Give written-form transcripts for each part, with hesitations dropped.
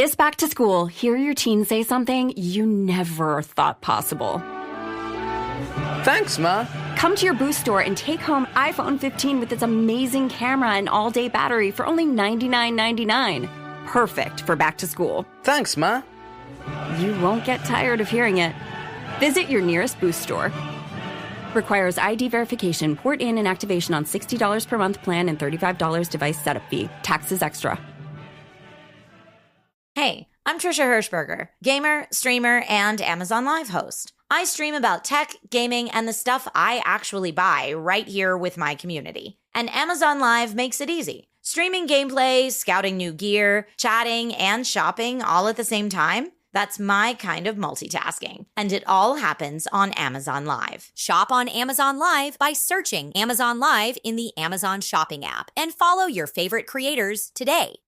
This back to school, hear your teen say something you never thought possible. Thanks, Ma. Come to your Boost store and take home iPhone 15 with its amazing camera and all-day battery for only $99.99. Perfect for back to school. Thanks, Ma. You won't get tired of hearing it. Visit your nearest Boost store. Requires ID verification, port in and activation on $60 per month plan and $35 device setup fee. Taxes extra. Hey, I'm Trisha Hirschberger, gamer, streamer, and Amazon Live host. I stream about tech, gaming, and the stuff I actually buy right here with my community. And Amazon Live makes it easy. Streaming gameplay, scouting new gear, chatting, and shopping all at the same time. That's my kind of multitasking. And it all happens on Amazon Live. Shop on Amazon Live by searching Amazon Live in the Amazon Shopping app and follow your favorite creators today.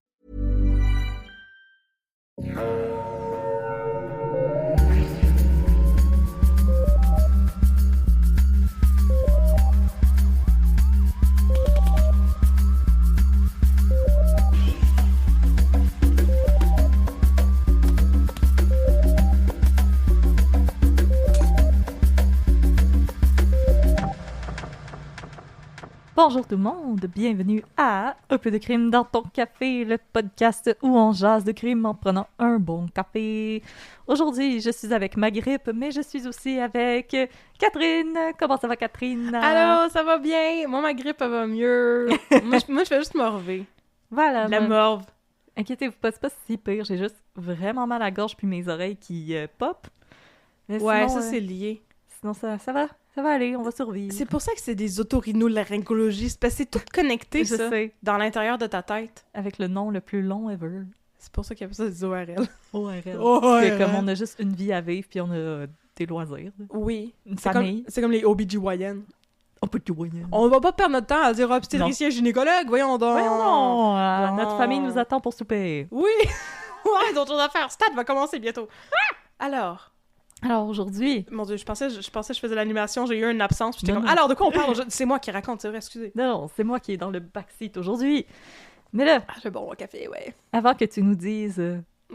Bonjour tout le monde, bienvenue à Un peu de crime dans ton café, le podcast où on jase de crime en prenant un bon café. Aujourd'hui, je suis avec ma grippe, mais je suis aussi avec Catherine. Comment ça va, Catherine? Allô, ça va bien? Moi, ma grippe, elle va mieux. moi, je fais juste morver. Voilà. La morve. Inquiétez-vous pas, c'est pas si pire, j'ai juste vraiment mal à la gorge puis mes oreilles qui pop. Mais Ouais, sinon, ça, c'est lié. Sinon, ça va aller, on va survivre. C'est pour ça que c'est des otorhinolaryngologistes, parce que c'est tout connecté, Je ça, sais. dans l'intérieur de ta tête. Avec le nom le plus long ever. C'est pour ça qu'il y a ça des ORL. ORL. ORL. C'est comme on a juste une vie à vivre puis on a des loisirs. Oui. Une C'est famille. comme les OBGYN. On peut tout voyer. On va pas perdre notre temps à dire obstétricien gynécologue, voyons donc. Voyons donc, Non. notre famille nous attend pour souper. Oui. Ouais, d'autres choses à faire. Stade va commencer bientôt. Alors, aujourd'hui... mon Dieu, je pensais que je faisais l'animation, j'ai eu une absence, puis j'étais Non, comme, non. alors de quoi on parle? C'est moi qui raconte, c'est vrai, excusez. Non, c'est moi qui est dans le backseat aujourd'hui. Mais là, Ah, le bon café, ouais. avant que tu nous dises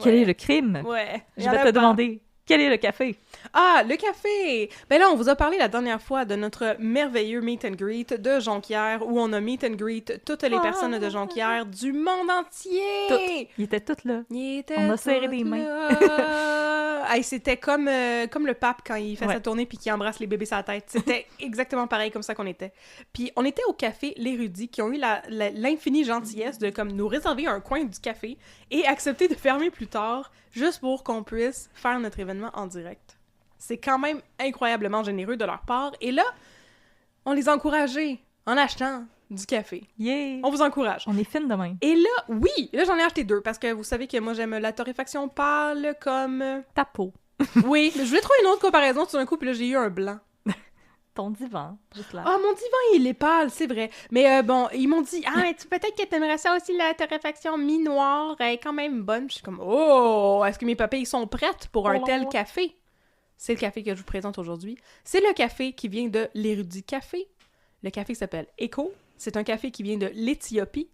quel Ouais. est le crime, Ouais. je vais te demander quel est le café. Ah, le café! Ben là, on vous a parlé la dernière fois de notre merveilleux meet and greet de Jonquière, où on a meet and greet toutes les personnes de Jonquière du monde entier! Toutes. Ils étaient toutes là. Ils étaient On a serré toutes des mains. là. Hey, c'était comme le pape quand il fait Ouais. sa tournée puis qu'il embrasse les bébés sur la tête. C'était exactement pareil comme ça qu'on était. Puis on était au café L'Érudit qui ont eu l'infinie gentillesse de comme nous réserver un coin du café et accepter de fermer plus tard juste pour qu'on puisse faire notre événement en direct. C'est quand même incroyablement généreux de leur part. Et là, on les a encouragés en achetant du café. Yeah! On vous encourage. On est fine demain. Et là, oui, là j'en ai acheté 2 parce que vous savez que moi j'aime la torréfaction pâle comme... Ta peau. Oui, mais je voulais trouver une autre comparaison tout d'un coup, puis là j'ai eu un blanc. Ton divan, juste là. Ah, mon divan il est pâle, c'est vrai. Mais bon, ils m'ont dit, ah, peut-être que t'aimerais ça aussi la torréfaction mi-noire, elle est quand même bonne. Je suis comme, oh, est-ce que mes papilles sont prêtes pour un tel café? C'est le café que je vous présente aujourd'hui. C'est le café qui vient de l'Érudit Café. Le café qui s'appelle Echo. C'est un café qui vient de l'Éthiopie.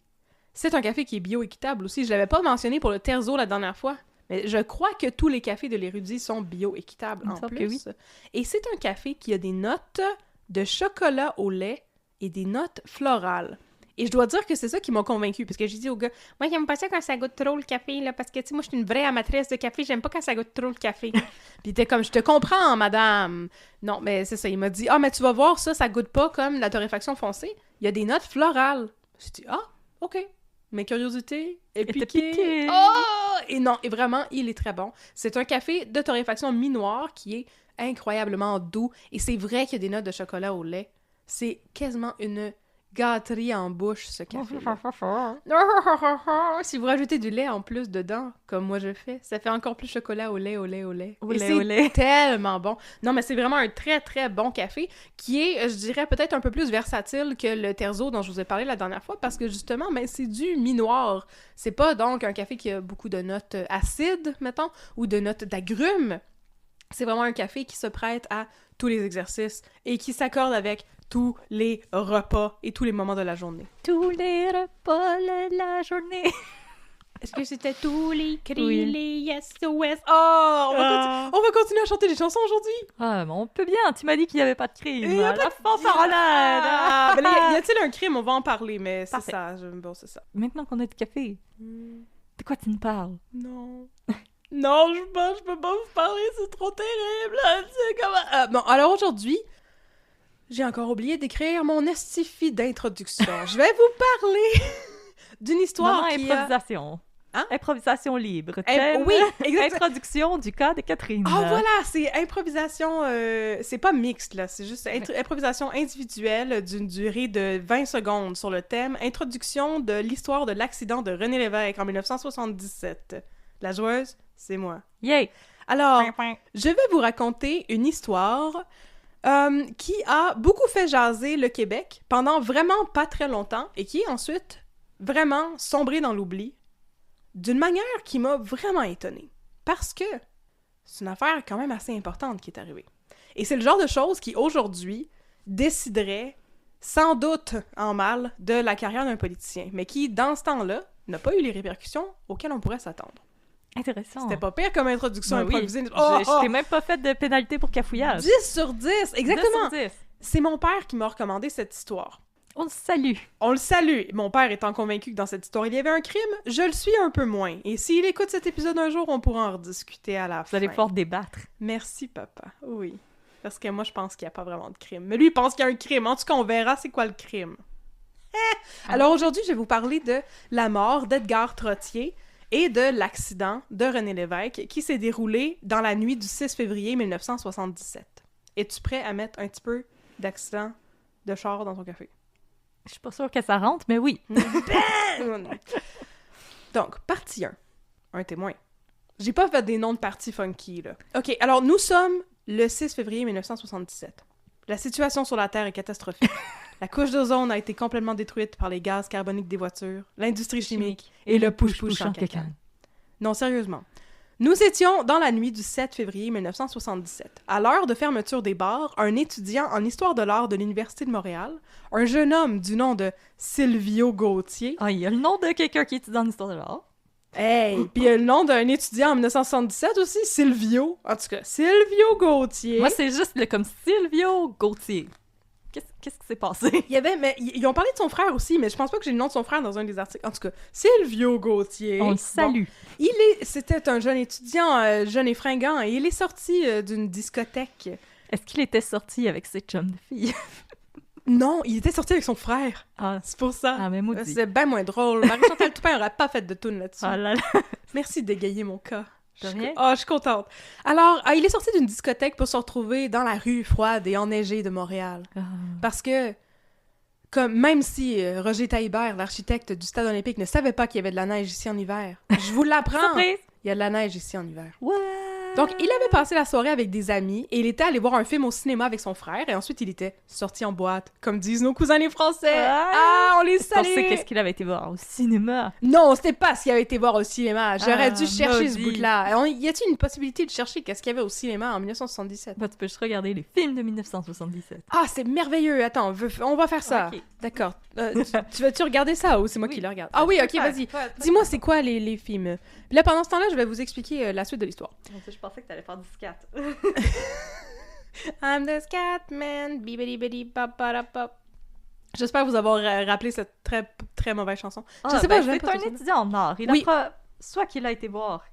C'est un café qui est bio-équitable aussi. Je l'avais pas mentionné pour le terzo la dernière fois, mais je crois que tous les cafés de l'Érudit sont bio-équitables Il me en semble plus. que oui. Et c'est un café qui a des notes de chocolat au lait et des notes florales. Et je dois dire que c'est ça qui m'a convaincue, parce que j'ai dit au gars, moi j'aime pas ça quand ça goûte trop le café, là, parce que tu sais, moi je suis une vraie amatrice de café, j'aime pas quand ça goûte trop le café. Puis il était comme, je te comprends, madame. Non, mais c'est ça, il m'a dit, ah, mais tu vas voir, ça goûte pas comme la torréfaction foncée, il y a des notes florales. J'ai dit, ah, ok. Mes curiosités est piquée. Oh! Et non, et vraiment, il est très bon. C'est un café de torréfaction mi-noir qui est incroyablement doux, et c'est vrai qu'il y a des notes de chocolat au lait. C'est quasiment une gâterie en bouche, ce café. Si vous rajoutez du lait en plus dedans, comme moi je fais, ça fait encore plus chocolat au lait. Et c'est tellement bon. Non, mais c'est vraiment un très, très bon café qui est, je dirais, peut-être un peu plus versatile que le terzo dont je vous ai parlé la dernière fois, parce que justement, ben, c'est du mi-noir. C'est pas donc un café qui a beaucoup de notes acides, mettons, ou de notes d'agrumes. C'est vraiment un café qui se prête à tous les exercices et qui s'accorde avec tous les repas et tous les moments de la journée. Tous les repas de la journée. Est-ce que c'était tous les cris, Oui. les SOS? Oh, on va continuer à chanter des chansons aujourd'hui. Ah, mais on peut bien. Tu m'as dit qu'il n'y avait pas de crime. Il y a La pas fanfaronnade. Ah, ben là, y a-t-il un crime? On va en parler, mais c'est Parfait. ça. Bon, c'est ça. Maintenant qu'on a du café, de quoi tu nous parles? Non. Non, je peux pas vous parler, c'est trop terrible. C'est comment... bon, alors aujourd'hui, j'ai encore oublié d'écrire mon estifi d'introduction. Je vais vous parler d'une histoire Moment qui improvisation. Hein? Improvisation libre. Thème, oui, exactement. Introduction du cas de Catherine. Ah voilà, c'est improvisation, c'est pas mixte là, c'est juste improvisation individuelle d'une durée de 20 secondes sur le thème Introduction de l'histoire de l'accident de René Lévesque en 1977. La joueuse, c'est moi. Yay! Alors, je vais vous raconter une histoire qui a beaucoup fait jaser le Québec pendant vraiment pas très longtemps et qui est ensuite vraiment sombré dans l'oubli d'une manière qui m'a vraiment étonnée. Parce que c'est une affaire quand même assez importante qui est arrivée. Et c'est le genre de choses qui, aujourd'hui, déciderait sans doute en mal de la carrière d'un politicien, mais qui, dans ce temps-là, n'a pas eu les répercussions auxquelles on pourrait s'attendre. Intéressant. C'était pas pire comme introduction Ben oui. improvisée. Je t'ai même pas fait de pénalité pour cafouillage. 10 sur 10, exactement! 10 sur 10. C'est mon père qui m'a recommandé cette histoire. On le salue. On le salue. Mon père étant convaincu que dans cette histoire, il y avait un crime, je le suis un peu moins. Et s'il écoute cet épisode un jour, on pourra en rediscuter à la Vous fin. allez pouvoir débattre. Merci, papa. Oui. Parce que moi, je pense qu'il n'y a pas vraiment de crime. Mais lui, il pense qu'il y a un crime. En tout cas, on verra c'est quoi le crime. Alors aujourd'hui, je vais vous parler de la mort d'Edgar Trottier et de l'accident de René Lévesque qui s'est déroulé dans la nuit du 6 février 1977. Es-tu prêt à mettre un petit peu d'accident de char dans ton café? Je suis pas sûre que ça rentre, mais oui. Donc, partie 1. Un témoin. J'ai pas fait des noms de parties funky, là. OK, alors nous sommes le 6 février 1977. La situation sur la Terre est catastrophique. La couche d'ozone a été complètement détruite par les gaz carboniques des voitures, l'industrie chimique et le push-push en cacane. Non, sérieusement. Nous étions dans la nuit du 7 février 1977. À l'heure de fermeture des bars, un étudiant en histoire de l'art de l'Université de Montréal, un jeune homme du nom de Silvio Gauthier... Ah, il y a le nom de quelqu'un qui étudie en histoire de l'art. Hey! Puis il y a le nom d'un étudiant en 1977 aussi, Silvio. En tout cas, Silvio Gauthier. Moi, c'est juste comme Silvio Gauthier. Qu'est-ce qui s'est passé? Il y avait, mais ils ont parlé de son frère aussi, mais je pense pas que j'ai le nom de son frère dans un des articles. En tout cas, Silvio Gauthier. On le salue. Bon, c'était un jeune étudiant, jeune et fringant, et il est sorti d'une discothèque. Est-ce qu'il était sorti avec ses chums de filles? Non, il était sorti avec son frère. Ah, C'est pour ça. ah mais maudit. C'est bien moins drôle. Marie-Chantal Toupin n'aurait pas fait de toune là-dessus. Ah là là. Merci d'égayer mon cas. De rien. Je suis contente. Alors, il est sorti d'une discothèque pour se retrouver dans la rue froide et enneigée de Montréal. Ah. Parce que, comme même si Roger Taillibert, l'architecte du Stade olympique, ne savait pas qu'il y avait de la neige ici en hiver, je vous l'apprends, Surprise! il y a de la neige ici en hiver. Ouais! Donc, il avait passé la soirée avec des amis et il était allé voir un film au cinéma avec son frère et ensuite il était sorti en boîte, comme disent nos cousins les Français. Ah, on les On salue! sait qu'est-ce qu'il avait été voir au cinéma. Non, c'était pas ce qu'il avait été voir au cinéma. J'aurais Ah, dû chercher ce maudit. bout-là. Y a-t-il une possibilité de chercher qu'est-ce qu'il y avait au cinéma en 1977? Bah, tu peux juste regarder les films de 1977. Ah, c'est merveilleux. Attends, on va faire ça. Ok. D'accord. Tu vas-tu regarder ça ou c'est moi qui le regarde? Ah oui, ok, vas-y. Dis-moi, c'est quoi les films? Puis là, pendant ce temps-là, je vais vous expliquer la suite de l'histoire. Je pensais que t'allais faire du scat. I'm the Scatman, bibidi-bidi-bop-bop-bop. J'espère vous avoir rappelé cette très, très mauvaise chanson. Je sais pas, j'aime c'est pas un ça. étudiant en art. Il Oui. a soit qu'il a été voir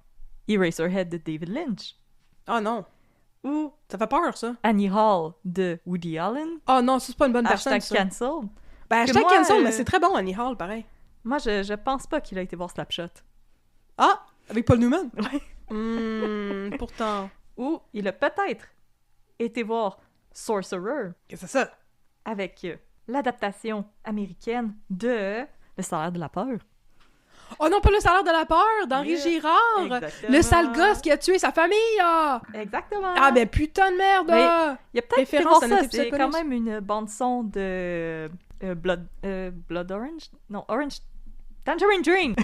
Eraserhead de David Lynch Ah non, ou ça fait peur, ça. Annie Hall de Woody Allen. Ah non, c'est pas une bonne personne, Hashtag ça. cancelled. Ben, que hashtag moi, cancel, mais c'est très bon, Annie Hall, pareil. Moi, je pense pas qu'il a été voir Slapshot. Ah, avec Paul Newman? Ouais. Pourtant. Ou il a peut-être été voir Sorcerer Qu'est-ce que c'est ça? avec l'adaptation américaine de Le salaire de la peur. Oh non, pas le salaire de la peur d'Henri Yeah. Girard! Exactement. Le sale gosse qui a tué sa famille, là! Exactement. Ah, ben putain de merde, Oui. là! Il y a peut-être été Référence voir à notre ça. C'est épisode quand bonus. même une bande-son de Blood Orange? Non, Orange... Tangerine Dream!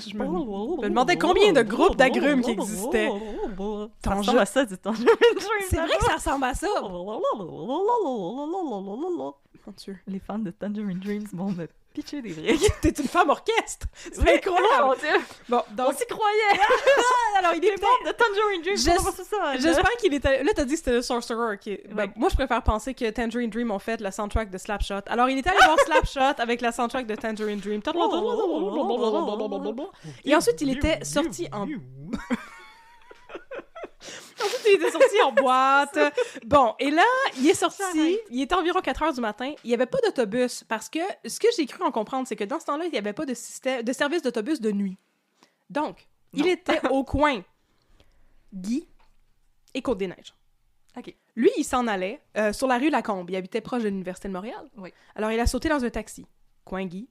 Je me demandais combien de groupes d'agrumes qui existaient. Ça Ton ressemble jeu- à ça, du Tangerine Dream. C'est vrai que ça ressemble à ça! Mon Dieu. Les fans de Tangerine Dreams vont me pitcher des briques. T'es une femme orchestre! C'est Oui. incroyable! Oh, mon Dieu. Bon, On donc, s'y croyait! alors, il Les était... membres de Tangerine Dream, J'es- comment c'est ça? J'espère qu'il était... Là, t'as dit que c'était le Sorcerer. Ben, Ouais. moi, je préfère penser que Tangerine Dream ont fait la soundtrack de Slapshot. Alors, il était allé voir Slapshot avec la soundtrack de Tangerine Dream. Et ensuite, il était sorti en... Ensuite, il était sorti en boîte. Bon, et là, il est sorti. Il était environ 4h du matin. Il n'y avait pas d'autobus parce que ce que j'ai cru en comprendre, c'est que dans ce temps-là, il n'y avait pas de service d'autobus de nuit. Donc, il était au coin Guy et Côte-des-Neiges. OK. Lui, il s'en allait sur la rue Lacombe. Il habitait proche de l'Université de Montréal. Oui. Alors, il a sauté dans un taxi, coin Guy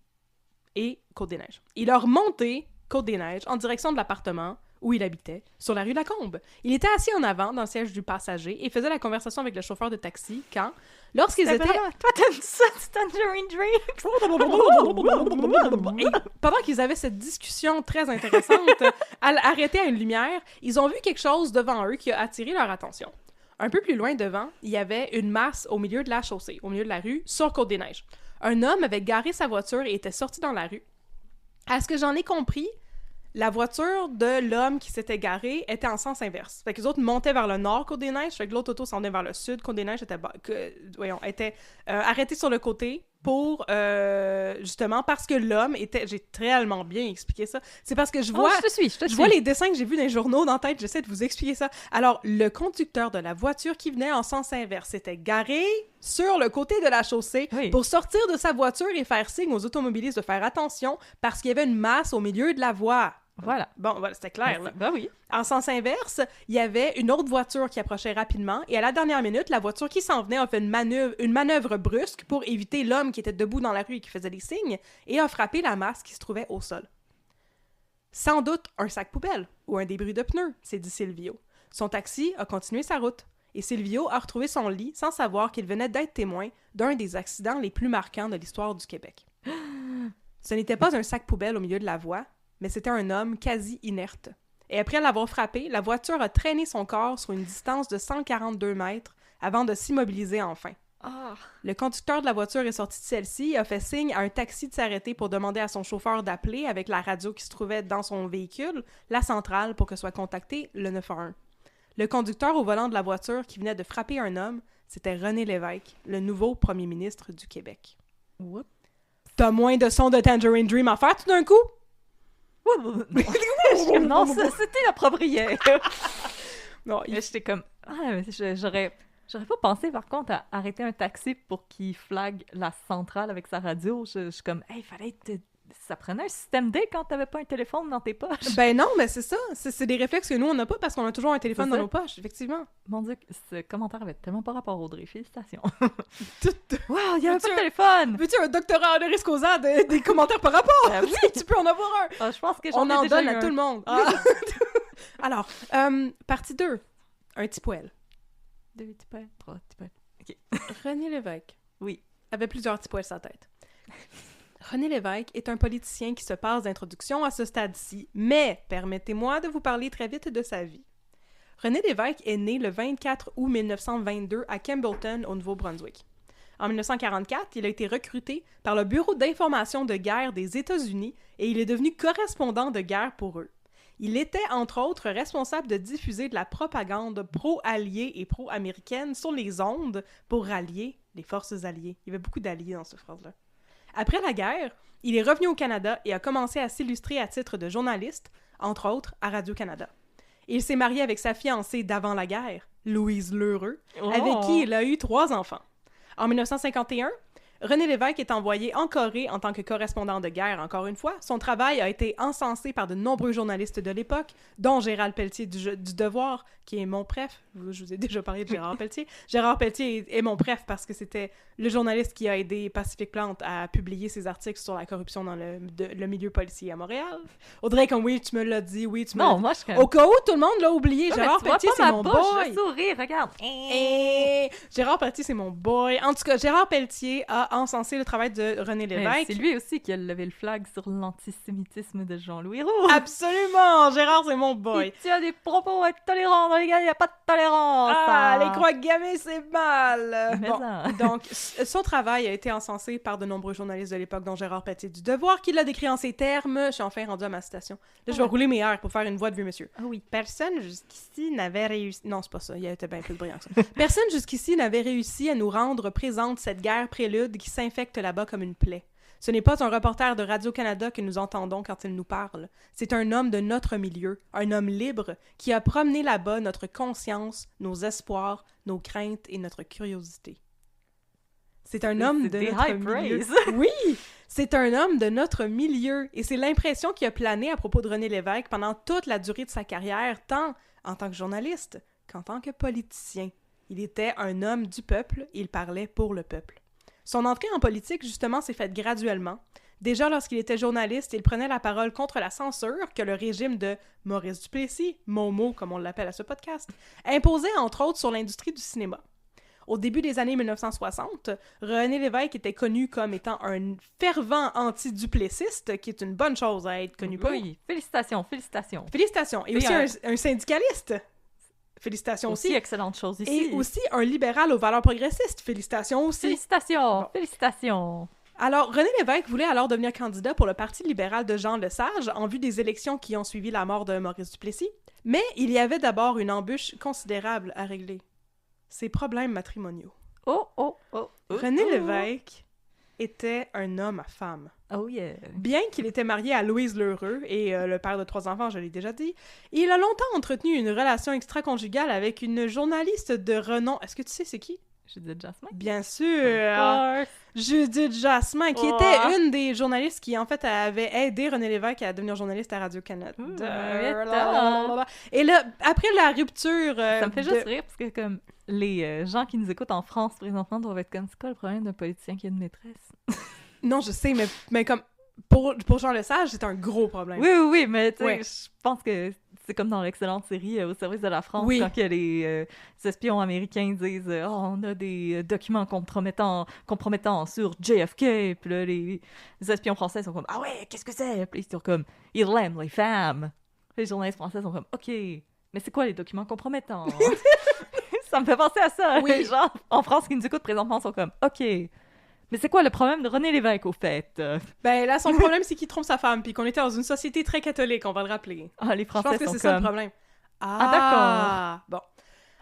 et Côte-des-Neiges. Il a remonté Côte-des-Neiges en direction de l'appartement où il habitait, sur la rue Lacombe. Il était assis en avant dans le siège du passager et faisait la conversation avec le chauffeur de taxi quand, lorsqu'ils étaient... Toi, t'aimes ça, du Tangerine Dream? Et pendant qu'ils avaient cette discussion très intéressante, arrêtés à une lumière, ils ont vu quelque chose devant eux qui a attiré leur attention. Un peu plus loin devant, il y avait une masse au milieu de la chaussée, au milieu de la rue, sur Côte-des-Neiges. Un homme avait garé sa voiture et était sorti dans la rue. À ce que j'en ai compris, la voiture de l'homme qui s'était garé était en sens inverse. Fait que les autres montaient vers le nord Côte-des-Neiges, fait que l'autre auto s'en venait vers le sud. Côte-des-Neiges était arrêté sur le côté pour, justement, parce que l'homme était... J'ai tellement bien expliqué ça. C'est parce que je vois... je te suis. Je vois les dessins que j'ai vus dans les journaux dans la tête, j'essaie de vous expliquer ça. Alors, le conducteur de la voiture qui venait en sens inverse était garé sur le côté de la chaussée pour sortir de sa voiture et faire signe aux automobilistes de faire attention parce qu'il y avait une masse au milieu de la voie. Voilà. Bon, voilà, c'était clair, là. Ben oui. En sens inverse, il y avait une autre voiture qui approchait rapidement et à la dernière minute, la voiture qui s'en venait a fait une manœuvre brusque pour éviter l'homme qui était debout dans la rue et qui faisait des signes et a frappé la masse qui se trouvait au sol. Sans doute un sac poubelle ou un débris de pneus, s'est dit Silvio. Son taxi a continué sa route et Silvio a retrouvé son lit sans savoir qu'il venait d'être témoin d'un des accidents les plus marquants de l'histoire du Québec. Ce n'était pas un sac poubelle au milieu de la voie, mais c'était un homme quasi inerte. Et après l'avoir frappé, la voiture a traîné son corps sur une distance de 142 mètres avant de s'immobiliser enfin. Ah. Le conducteur de la voiture est sorti de celle-ci et a fait signe à un taxi de s'arrêter pour demander à son chauffeur d'appeler avec la radio qui se trouvait dans son véhicule, la centrale, pour que soit contacté le 911. Le conducteur au volant de la voiture qui venait de frapper un homme, c'était René Lévesque, le nouveau premier ministre du Québec. What? T'as moins de son de Tangerine Dream à faire tout d'un coup? Non, c'était approprié. Non, Mais j'étais comme... Ah, mais j'aurais pas pensé, par contre, à arrêter un taxi pour qu'il flague la centrale avec sa radio. Je suis comme, hey, ça prenait un système D quand t'avais pas un téléphone dans tes poches. Ben non, mais c'est ça. C'est des réflexes que nous, on n'a pas parce qu'on a toujours un téléphone dans nos poches, effectivement. Mon Dieu, ce commentaire avait tellement pas rapport, Audrey. Félicitations. Tout... Wow, il y avait pas de Veux-tu téléphone! Veux-tu un doctorat honoris causa des commentaires par rapport? Ben oui. Tu peux en avoir un! Ah, je pense que On en donne à eu tout un. le monde. Ah. Alors, partie 2. Un petit poêle. 2 petits poètes, 3 petits poètes. OK. René Lévesque Oui. avait plusieurs petits poils sur sa tête. René Lévesque est un politicien qui se passe d'introduction à ce stade-ci, mais permettez-moi de vous parler très vite de sa vie. René Lévesque est né le 24 août 1922 à Campbellton, au Nouveau-Brunswick. En 1944, il a été recruté par le Bureau d'information de guerre des États-Unis et il est devenu correspondant de guerre pour eux. Il était, entre autres, responsable de diffuser de la propagande pro-alliée et pro-américaine sur les ondes pour rallier les forces alliées. Il y avait beaucoup d'alliés dans cette phrase-là. Après la guerre, il est revenu au Canada et a commencé à s'illustrer à titre de journaliste, entre autres à Radio-Canada. Il s'est marié avec sa fiancée d'avant la guerre, Louise Lheureux, avec qui il a eu 3 enfants. En 1951, René Lévesque est envoyé en Corée en tant que correspondant de guerre, encore une fois. Son travail a été encensé par de nombreux journalistes de l'époque, dont Gérald Pelletier du Devoir, qui est mon préf. Je vous ai déjà parlé de Gérard Pelletier. Gérard Pelletier est mon préf parce que c'était le journaliste qui a aidé Pacifique Plante à publier ses articles sur la corruption dans le milieu policier à Montréal. Audrey, comme oui, tu me l'as dit, oui, tu me l'as dit. Non, moi, je... Au cas où tout le monde l'a oublié, Gérard Pelletier, c'est mon boy! Je souris, regarde. Gérard Pelletier, c'est mon boy. En tout cas, Gérard Pelletier a encensé le travail de René Lévesque. C'est lui aussi qui a levé le flag sur l'antisémitisme de Jean-Louis Roux. Absolument! Gérard, c'est mon boy. Il tient des propos intolérants dans lesquels il n'y a pas de tolérance. Ah, les croix gammées, c'est mal! Mais Bon, ça. donc, son travail a été encensé par de nombreux journalistes de l'époque, dont Gérard Pâtier du Devoir, qui l'a décrit en ces termes. Je suis enfin rendue à ma citation. Là, je vais rouler mes airs pour faire une voix de vieux monsieur. Ah oui. Personne jusqu'ici n'avait réussi... Non, c'est pas ça. Il y a été bien plus brillant que ça. Personne jusqu'ici n'avait réussi à nous rendre présente cette guerre prélude qui s'infecte là-bas comme une plaie. Ce n'est pas un reporter de Radio-Canada que nous entendons quand il nous parle. C'est un homme de notre milieu, un homme libre, qui a promené là-bas notre conscience, nos espoirs, nos craintes et notre curiosité. C'est un homme de notre high milieu. praise. Oui! C'est un homme de notre milieu. Et c'est l'impression qui a plané à propos de René Lévesque pendant toute la durée de sa carrière, tant en tant que journaliste qu'en tant que politicien. Il était un homme du peuple et il parlait pour le peuple. Son entrée en politique, justement, s'est faite graduellement. Déjà, lorsqu'il était journaliste, il prenait la parole contre la censure que le régime de Maurice Duplessis, Momo, comme on l'appelle à ce podcast, imposait entre autres sur l'industrie du cinéma. Au début des années 1960, René Lévesque était connu comme étant un fervent anti-duplessiste, qui est une bonne chose à être connu pour. Oui, félicitations, félicitations. Félicitations. Et aussi un syndicaliste. Félicitations aussi. Excellente chose ici. Et aussi un libéral aux valeurs progressistes. Félicitations aussi. Félicitations, Bon. félicitations. Alors, René Lévesque voulait alors devenir candidat pour le Parti libéral de Jean Lesage en vue des élections qui ont suivi la mort de Maurice Duplessis. Mais il y avait d'abord une embûche considérable à régler. Ses problèmes matrimoniaux. Oh. René Lévesque était un homme à femme. Oh yeah. Bien qu'il était marié à Louise Lheureux et le père de 3 enfants, je l'ai déjà dit, il a longtemps entretenu une relation extra-conjugale avec une journaliste de renom. Est-ce que tu sais c'est qui? Judith Jasmin. Bien sûr! Judith Jasmin, qui était une des journalistes qui, en fait, avait aidé René Lévesque à devenir journaliste à Radio-Canada. Et là, après la rupture... Ça me fait juste rire, parce que comme les gens qui nous écoutent en France présentement doivent être comme, c'est quoi le problème d'un politicien qui a une maîtresse? Non, je sais, mais comme... Pour Jean Lesage, c'est un gros problème. Oui, mais tu sais, Ouais. je pense que c'est comme dans l'excellente série Au service de la France, Oui. quand que les espions américains disent « Oh, on a des documents compromettants sur JFK », puis là, les espions français sont comme « Ah ouais, qu'est-ce que c'est? » Puis ils sont comme « Il aime les femmes ». Les journalistes français sont comme « Ok, mais c'est quoi les documents compromettants? » Ça me fait penser à ça. Oui. Les gens en France qui nous écoutent présentement sont comme « Ok, mais c'est quoi le problème de René Lévesque, au fait? » Ben là, son problème, c'est qu'il trompe sa femme, puis qu'on était dans une société très catholique, on va le rappeler. Ah, les Je Français pense que sont c'est ça le comme... problème. Ah, Bon.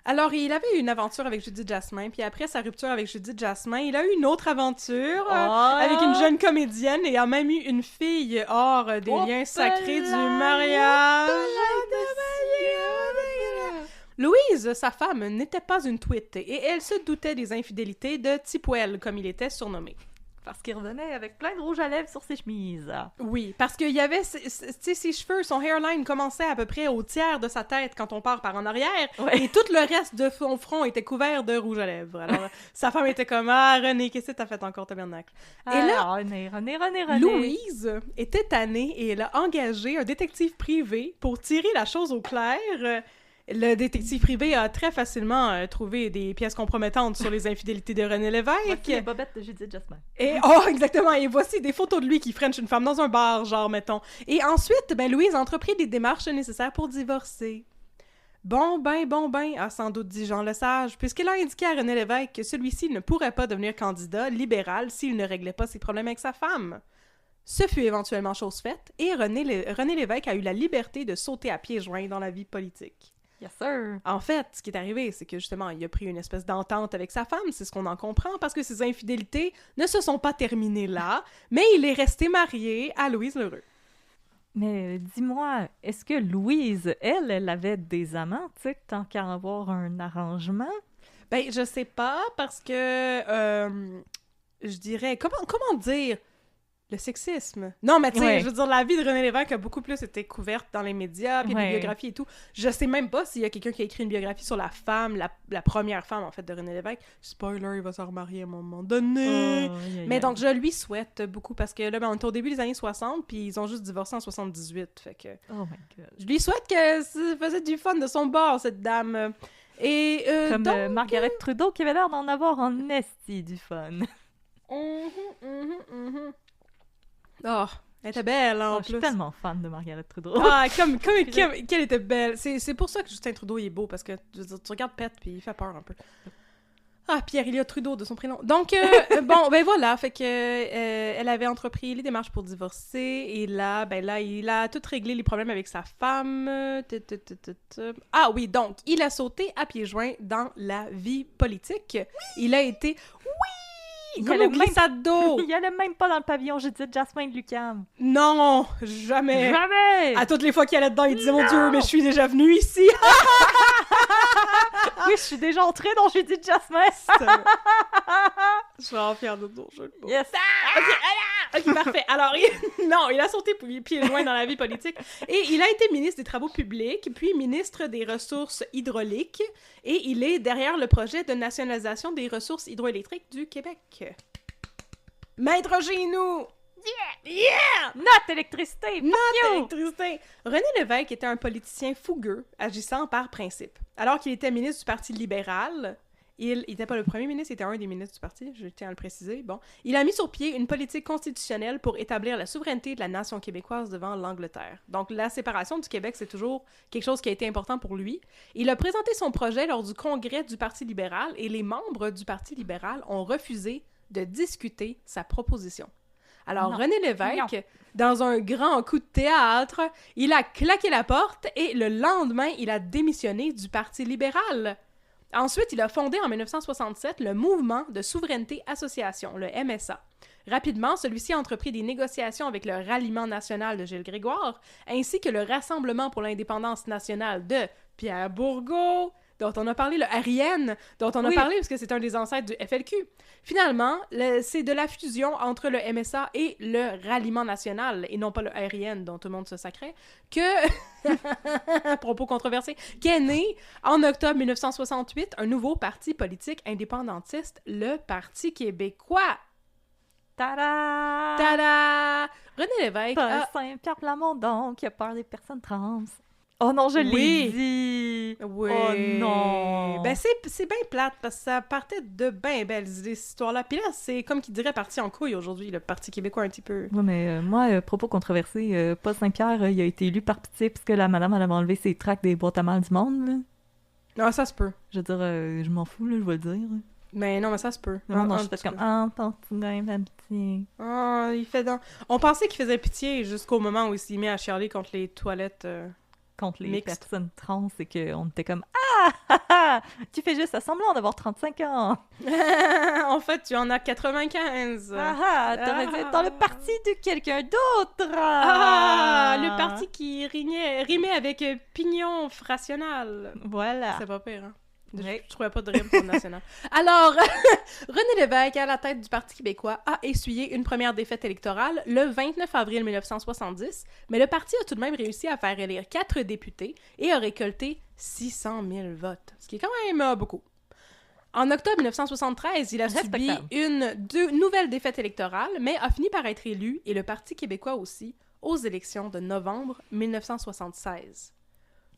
Alors, il avait une aventure avec Judith Jasmin, puis après sa rupture avec Judith Jasmin, il a eu une autre aventure avec une jeune comédienne et a même eu une fille hors des liens sacrés du mariage. Louise, sa femme, n'était pas une tweet et elle se doutait des infidélités de Tipwell, comme il était surnommé. Parce qu'il revenait avec plein de rouge à lèvres sur ses chemises. Oui, parce qu'il y avait, tu sais, ses cheveux, son hairline commençait à peu près au tiers de sa tête quand on part par en arrière, Ouais. et tout le reste de son front était couvert de rouge à lèvres. Alors, sa femme était comme « Ah, René, qu'est-ce que t'as fait encore, tabernacle? » Et là, René. Louise était tannée et elle a engagé un détective privé pour tirer la chose au clair. Le détective privé a très facilement trouvé des pièces compromettantes sur les infidélités de René Lévesque. Voici les bobettes de Judith Jasmin. Et, exactement, et voici des photos de lui qui french une femme dans un bar, genre, mettons. Et ensuite, ben, Louise a entrepris des démarches nécessaires pour divorcer. Bon, a sans doute dit Jean Lesage, puisqu'il a indiqué à René Lévesque que celui-ci ne pourrait pas devenir candidat libéral s'il ne réglait pas ses problèmes avec sa femme. Ce fut éventuellement chose faite, et René Lévesque a eu la liberté de sauter à pieds joints dans la vie politique. Yes, sir. En fait, ce qui est arrivé, c'est que justement, il a pris une espèce d'entente avec sa femme, c'est ce qu'on en comprend, parce que ses infidélités ne se sont pas terminées là, mais il est resté marié à Louise Lheureux. Mais dis-moi, est-ce que Louise, elle avait des amants, tu sais, tant qu'à avoir un arrangement? Ben, je sais pas, parce que, je dirais, comment dire? Le sexisme. Non, mais tu sais, Ouais. je veux dire, la vie de René Lévesque a beaucoup plus été couverte dans les médias, puis des Ouais. biographies et tout. Je sais même pas s'il y a quelqu'un qui a écrit une biographie sur la femme, la première femme, en fait, de René Lévesque. Spoiler, il va se remarier à un moment donné. Mais donc, je lui souhaite beaucoup, parce que là, ben, on est au début des années 60, puis ils ont juste divorcé en 78, fait que... Oh my God. Je lui souhaite que ça faisait du fun de son bord, cette dame. Et Comme donc, Margaret Trudeau qui avait l'air d'en avoir en esti du fun. Oh, elle était belle, en Je suis plus. tellement fan de Margaret Trudeau. Ah, qu'elle était belle. C'est pour ça que Justin Trudeau, il est beau, parce que tu regardes Pet, puis il fait peur un peu. Ah, Pierre-Éliott Trudeau, de son prénom. Donc, bon, ben voilà, fait que elle avait entrepris les démarches pour divorcer, et là, il a tout réglé les problèmes avec sa femme. Ah oui, donc, il a sauté à pieds joints dans la vie politique. Il a été... Oui! Comme une glissade d'eau! Il allait même pas dans le pavillon Judith Jasmin de Lucam. Non! Jamais! Jamais! À toutes les fois qu'il allait dedans, il disait « Mon Dieu, mais je suis déjà venu ici! » Oui, je suis déjà entrée dans Judith Jasmin. Je suis vraiment fière de ton jeu. Yes! Ok, parfait. Alors, il a sauté pieds loin dans la vie politique et il a été ministre des Travaux publics, puis ministre des Ressources hydrauliques, et il est derrière le projet de nationalisation des ressources hydroélectriques du Québec. Maître chez nous! Yeah! Notre électricité! Notre électricité! René Lévesque était un politicien fougueux, agissant par principe. Alors qu'il était ministre du Parti libéral, il n'était pas le premier ministre, il était un des ministres du parti, je tiens à le préciser. Bon, il a mis sur pied une politique constitutionnelle pour établir la souveraineté de la nation québécoise devant l'Angleterre. Donc, la séparation du Québec, c'est toujours quelque chose qui a été important pour lui. Il a présenté son projet lors du congrès du Parti libéral et les membres du Parti libéral ont refusé de discuter sa proposition. Alors, René Lévesque, dans un grand coup de théâtre, il a claqué la porte et le lendemain, il a démissionné du Parti libéral. Ensuite, il a fondé en 1967 le Mouvement de Souveraineté Association, le MSA. Rapidement, celui-ci a entrepris des négociations avec le Ralliement national de Gilles Grégoire, ainsi que le Rassemblement pour l'indépendance nationale de Pierre Bourgault, dont on a parlé, le RIN, dont on a parlé parce que c'est un des ancêtres du FLQ. Finalement, c'est de la fusion entre le MSA et le Ralliement national, et non pas le RIN dont tout le monde se sacrait, que, propos controversés, qu'est né, en octobre 1968, un nouveau parti politique indépendantiste, le Parti québécois. Tada! Tada! René Lévesque Paul Saint-Pierre Plamondon qui a peur des personnes trans. Oh non, je l'ai dit! Oui. Oh non! Ben, c'est bien plate, parce que ça partait de bien belles idées, cette histoire-là. Puis là, c'est comme qu'il dirait parti en couille aujourd'hui, le Parti québécois un petit peu. Oui, mais moi, propos controversés, Paul Saint-Pierre, il a été élu par pitié parce que la madame, elle avait enlevé ses tracts des boîtes à mal du monde, là. Non, ça se peut. Je veux dire, je m'en fous, là, je vais le dire. Mais non, mais ça se peut. Non, je fais comme, ton petit gars, il fait pitié. Ah, il fait dans... On pensait qu'il faisait pitié jusqu'au moment où il s'est mis à chialer contre les toilettes... contre les mixte. personnes trans, et qu'on était comme tu fais juste semblant d'avoir 35 ans. En fait, tu en as 95. T'aurais dû être dans le parti de quelqu'un d'autre. Le parti qui rimait avec pignon frational. Voilà. C'est pas pire, hein? Oui. Je trouvais pas de rime pour le national. Alors, René Lévesque, à la tête du Parti québécois, a essuyé une première défaite électorale le 29 avril 1970, mais le parti a tout de même réussi à faire élire 4 députés et a récolté 600 000 votes, ce qui est quand même beaucoup. En octobre 1973, il a subi une nouvelle défaite électorale, mais a fini par être élu, et le Parti québécois aussi, aux élections de novembre 1976.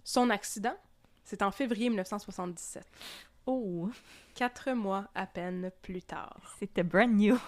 Son accident? C'est en février 1977. Oh! 4 mois à peine plus tard. C'était brand new.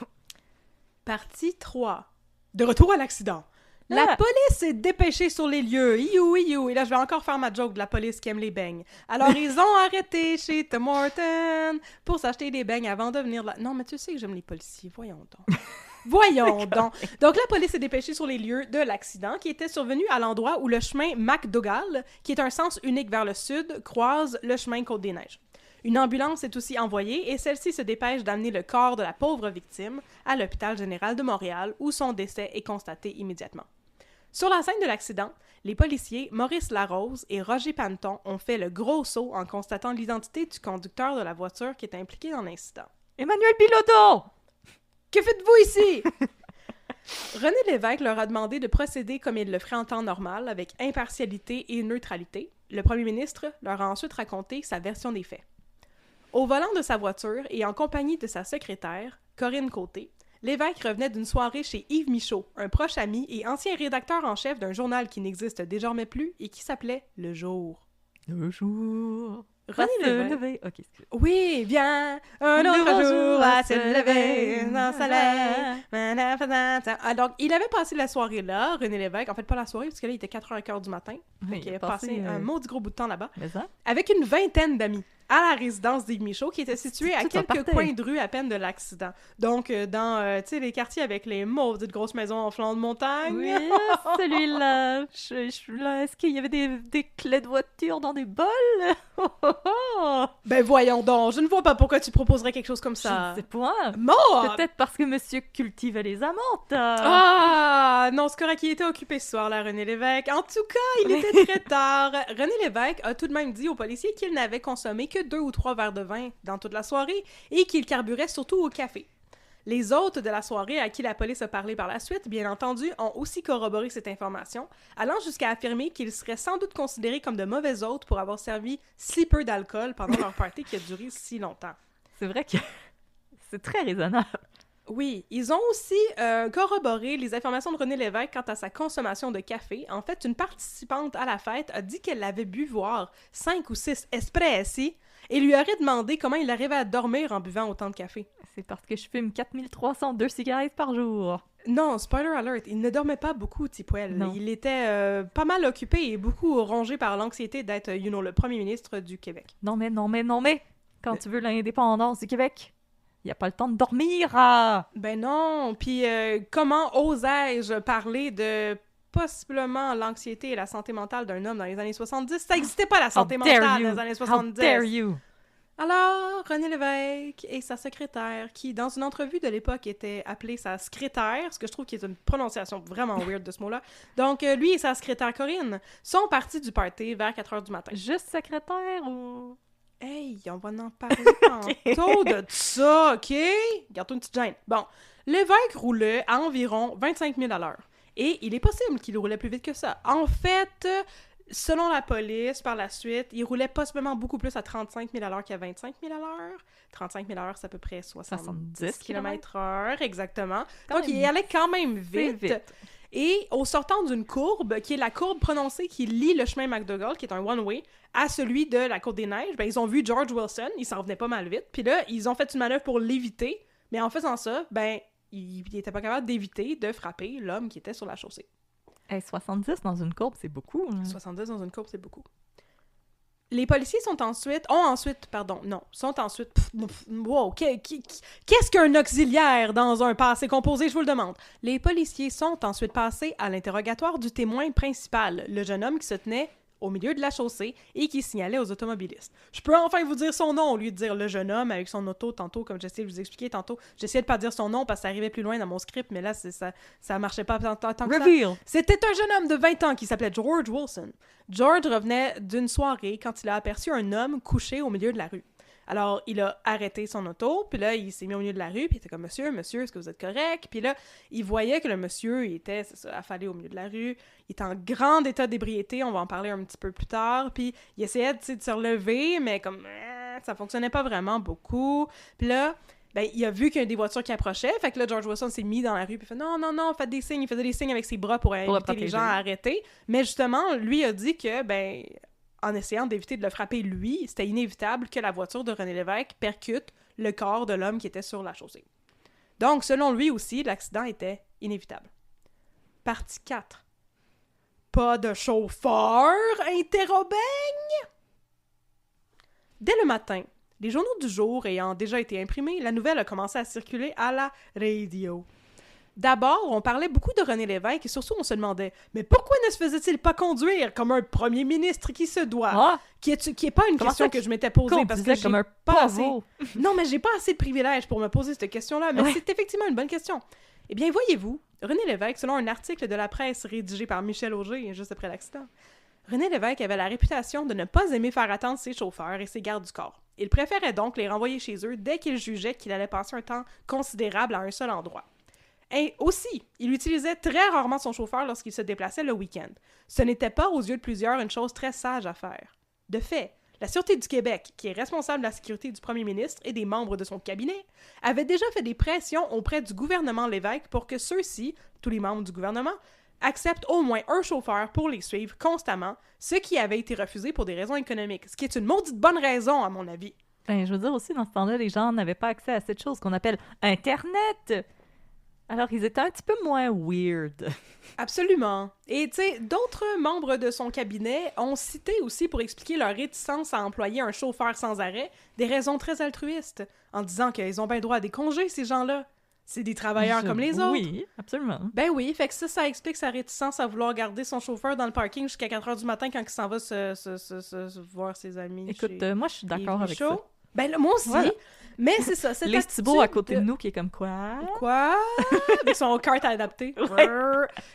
Partie 3. De retour à l'accident. La police s'est dépêchée sur les lieux. Iou. Et là, je vais encore faire ma joke de la police qui aime les beignes. Alors, ils ont arrêté chez Tim Hortons pour s'acheter des beignes avant de venir là. Non, mais tu sais que j'aime les policiers. Voyons donc. Voyons donc. Donc, la police s'est dépêchée sur les lieux de l'accident qui était survenu à l'endroit où le chemin McDougall, qui est un sens unique vers le sud, croise le chemin Côte-des-Neiges. Une ambulance est aussi envoyée et celle-ci se dépêche d'amener le corps de la pauvre victime à l'hôpital général de Montréal où son décès est constaté immédiatement. Sur la scène de l'accident, les policiers Maurice Larose et Roger Panton ont fait le gros saut en constatant l'identité du conducteur de la voiture qui était impliqué dans l'incident. Emmanuel Bilodeau! Que faites-vous ici? René Lévesque leur a demandé de procéder comme il le ferait en temps normal, avec impartialité et neutralité. Le premier ministre leur a ensuite raconté sa version des faits. Au volant de sa voiture et en compagnie de sa secrétaire, Corinne Côté, Lévesque revenait d'une soirée chez Yves Michaud, un proche ami et ancien rédacteur en chef d'un journal qui n'existe désormais plus et qui s'appelait Le Jour. Le jour René Va se Lévesque. lever. Ok, excuse. Oui, viens, un autre jour à se lever dans le soleil. Ah, donc, il avait passé la soirée là, René Lévesque. En fait, pas la soirée, parce que là, il était 4h15 du matin. Oui, Donc, il a passé un maudit gros bout de temps là-bas. Mais ça? Avec une vingtaine d'amis à la résidence d'Yves Michaud, qui était située à Tout un quelques party. coins de rue à peine de l'accident. Donc, dans, tu sais, les quartiers avec les maudites grosses maisons en flanc de montagne. Oui, celui-là. Là, est-ce qu'il y avait des clés de voiture dans des bols? Oh, oh, oh. Ben voyons donc, je ne vois pas pourquoi tu proposerais quelque chose comme Je ça. ne sais pas. Mort! Peut-être parce que monsieur cultivait les amantes. Ah! Non, c'est correct, il était occupé ce soir-là, René Lévesque. En tout cas, il était très tard. René Lévesque a tout de même dit aux policiers qu'il n'avait consommé que 2 ou 3 verres de vin dans toute la soirée et qu'il carburait surtout au café. Les hôtes de la soirée à qui la police a parlé par la suite, bien entendu, ont aussi corroboré cette information, allant jusqu'à affirmer qu'ils seraient sans doute considérés comme de mauvais hôtes pour avoir servi si peu d'alcool pendant leur party qui a duré si longtemps. C'est vrai que c'est très raisonnable. Oui, ils ont aussi corroboré les informations de René Lévesque quant à sa consommation de café. En fait, une participante à la fête a dit qu'elle avait bu voir 5 ou 6 espressi et lui aurait demandé comment il arrivait à dormir en buvant autant de café. C'est parce que je fume 4302 cigarettes par jour. Non, spoiler alert, il ne dormait pas beaucoup, Tipwell. Non. Il était pas mal occupé et beaucoup rongé par l'anxiété d'être, le premier ministre du Québec. Non mais, quand tu veux l'indépendance du Québec, il n'y a pas le temps de dormir. Ah! Ben non, puis comment osais-je parler de possiblement l'anxiété et la santé mentale d'un homme dans les années 70? Ça n'existait pas la santé How dare mentale you? dans les années How 70. dare you? Alors, René Lévesque et sa secrétaire, qui dans une entrevue de l'époque était appelée sa secrétaire, ce que je trouve qui est une prononciation vraiment weird de ce mot-là. Donc, lui et sa secrétaire Corinne sont partis du party vers 4h du matin. Juste secrétaire ou... Hey, on va en parler tantôt de ça, OK? Garde-toi une petite gêne. Bon, Lévesque roulait à environ 25 000 à l'heure. Et il est possible qu'il roulait plus vite que ça. En fait, selon la police, par la suite, il roulait possiblement beaucoup plus à 35 000 à l'heure qu'à 25 000 à l'heure. 35 000 à l'heure, c'est à peu près 70 km/h, exactement. Donc, il allait quand même vite. Et au sortant d'une courbe, qui est la courbe prononcée qui lie le chemin McDougall, qui est un one-way, à celui de la Côte-des-Neiges, ben, ils ont vu George Wilson, il s'en venait pas mal vite, puis là, ils ont fait une manœuvre pour l'éviter, mais en faisant ça, ben, il était pas capable d'éviter de frapper l'homme qui était sur la chaussée. Hey, 70 dans une courbe, c'est beaucoup. Hein? 70 dans une courbe, c'est beaucoup. Les policiers sont ensuite... Wow, qu'est-ce qu'un auxiliaire dans un passé composé, je vous le demande? Les policiers sont ensuite passés à l'interrogatoire du témoin principal, le jeune homme qui se tenait au milieu de la chaussée et qui signalait aux automobilistes. Je peux enfin vous dire son nom au lieu de dire le jeune homme avec son auto tantôt, comme j'essayais de vous expliquer tantôt. J'essayais de pas dire son nom parce que ça arrivait plus loin dans mon script, mais là, ça marchait pas tant que ça. Reveal! C'était un jeune homme de 20 ans qui s'appelait George Wilson. George revenait d'une soirée quand il a aperçu un homme couché au milieu de la rue. Alors, il a arrêté son auto, puis là, il s'est mis au milieu de la rue, puis il était comme « Monsieur, est-ce que vous êtes correct? » Puis là, il voyait que le monsieur, il était, affalé au milieu de la rue, il était en grand état d'ébriété, on va en parler un petit peu plus tard, puis il essayait, de se relever, mais comme ça fonctionnait pas vraiment beaucoup. Puis là, ben, il a vu qu'il y a des voitures qui approchaient, fait que là, George Wilson s'est mis dans la rue, puis il fait « Non, faites des signes », il faisait des signes avec ses bras pour inviter les gens à arrêter. Mais justement, lui a dit que, ben... en essayant d'éviter de le frapper lui, c'était inévitable que la voiture de René Lévesque percute le corps de l'homme qui était sur la chaussée. Donc, selon lui aussi, l'accident était inévitable. Partie 4. Pas de chauffeur, interrobeigne! Dès le matin, les journaux du jour ayant déjà été imprimés, la nouvelle a commencé à circuler à la radio. D'abord, on parlait beaucoup de René Lévesque et surtout, on se demandait « Mais pourquoi ne se faisait-il pas conduire comme un premier ministre qui se doit? Ah! » Qui est pas une question que je m'étais posée parce que j'ai comme un pas assez... pavot. Non, mais j'ai pas assez de privilèges pour me poser cette question-là, mais c'est effectivement une bonne question. Eh bien, voyez-vous, René Lévesque, selon un article de la presse rédigé par Michel Auger juste après l'accident, René Lévesque avait la réputation de ne pas aimer faire attendre ses chauffeurs et ses gardes du corps. Il préférait donc les renvoyer chez eux dès qu'il jugeait qu'il allait passer un temps considérable à un seul endroit. Et aussi, il utilisait très rarement son chauffeur lorsqu'il se déplaçait le week-end. Ce n'était pas, aux yeux de plusieurs, une chose très sage à faire. De fait, la Sûreté du Québec, qui est responsable de la sécurité du premier ministre et des membres de son cabinet, avait déjà fait des pressions auprès du gouvernement Lévesque pour que ceux-ci, tous les membres du gouvernement, acceptent au moins un chauffeur pour les suivre constamment, ce qui avait été refusé pour des raisons économiques, ce qui est une maudite bonne raison, à mon avis. Ben, je veux dire aussi, dans ce temps-là, les gens n'avaient pas accès à cette chose qu'on appelle Internet. Alors, ils étaient un petit peu moins weird. Absolument. Et tu sais, d'autres membres de son cabinet ont cité aussi pour expliquer leur réticence à employer un chauffeur sans arrêt des raisons très altruistes, en disant qu'ils ont bien droit à des congés, ces gens-là. C'est des travailleurs comme les autres. Oui, absolument. Ben oui, fait que ça explique sa réticence à vouloir garder son chauffeur dans le parking jusqu'à 4h du matin quand il s'en va se voir ses amis. Écoute, moi, je suis d'accord avec ça. Ben là, moi aussi. Voilà. Mais c'est ça, cette Les attitude Thibault à côté de nous qui est comme quoi? Quoi? Avec son carte adapté. Ouais.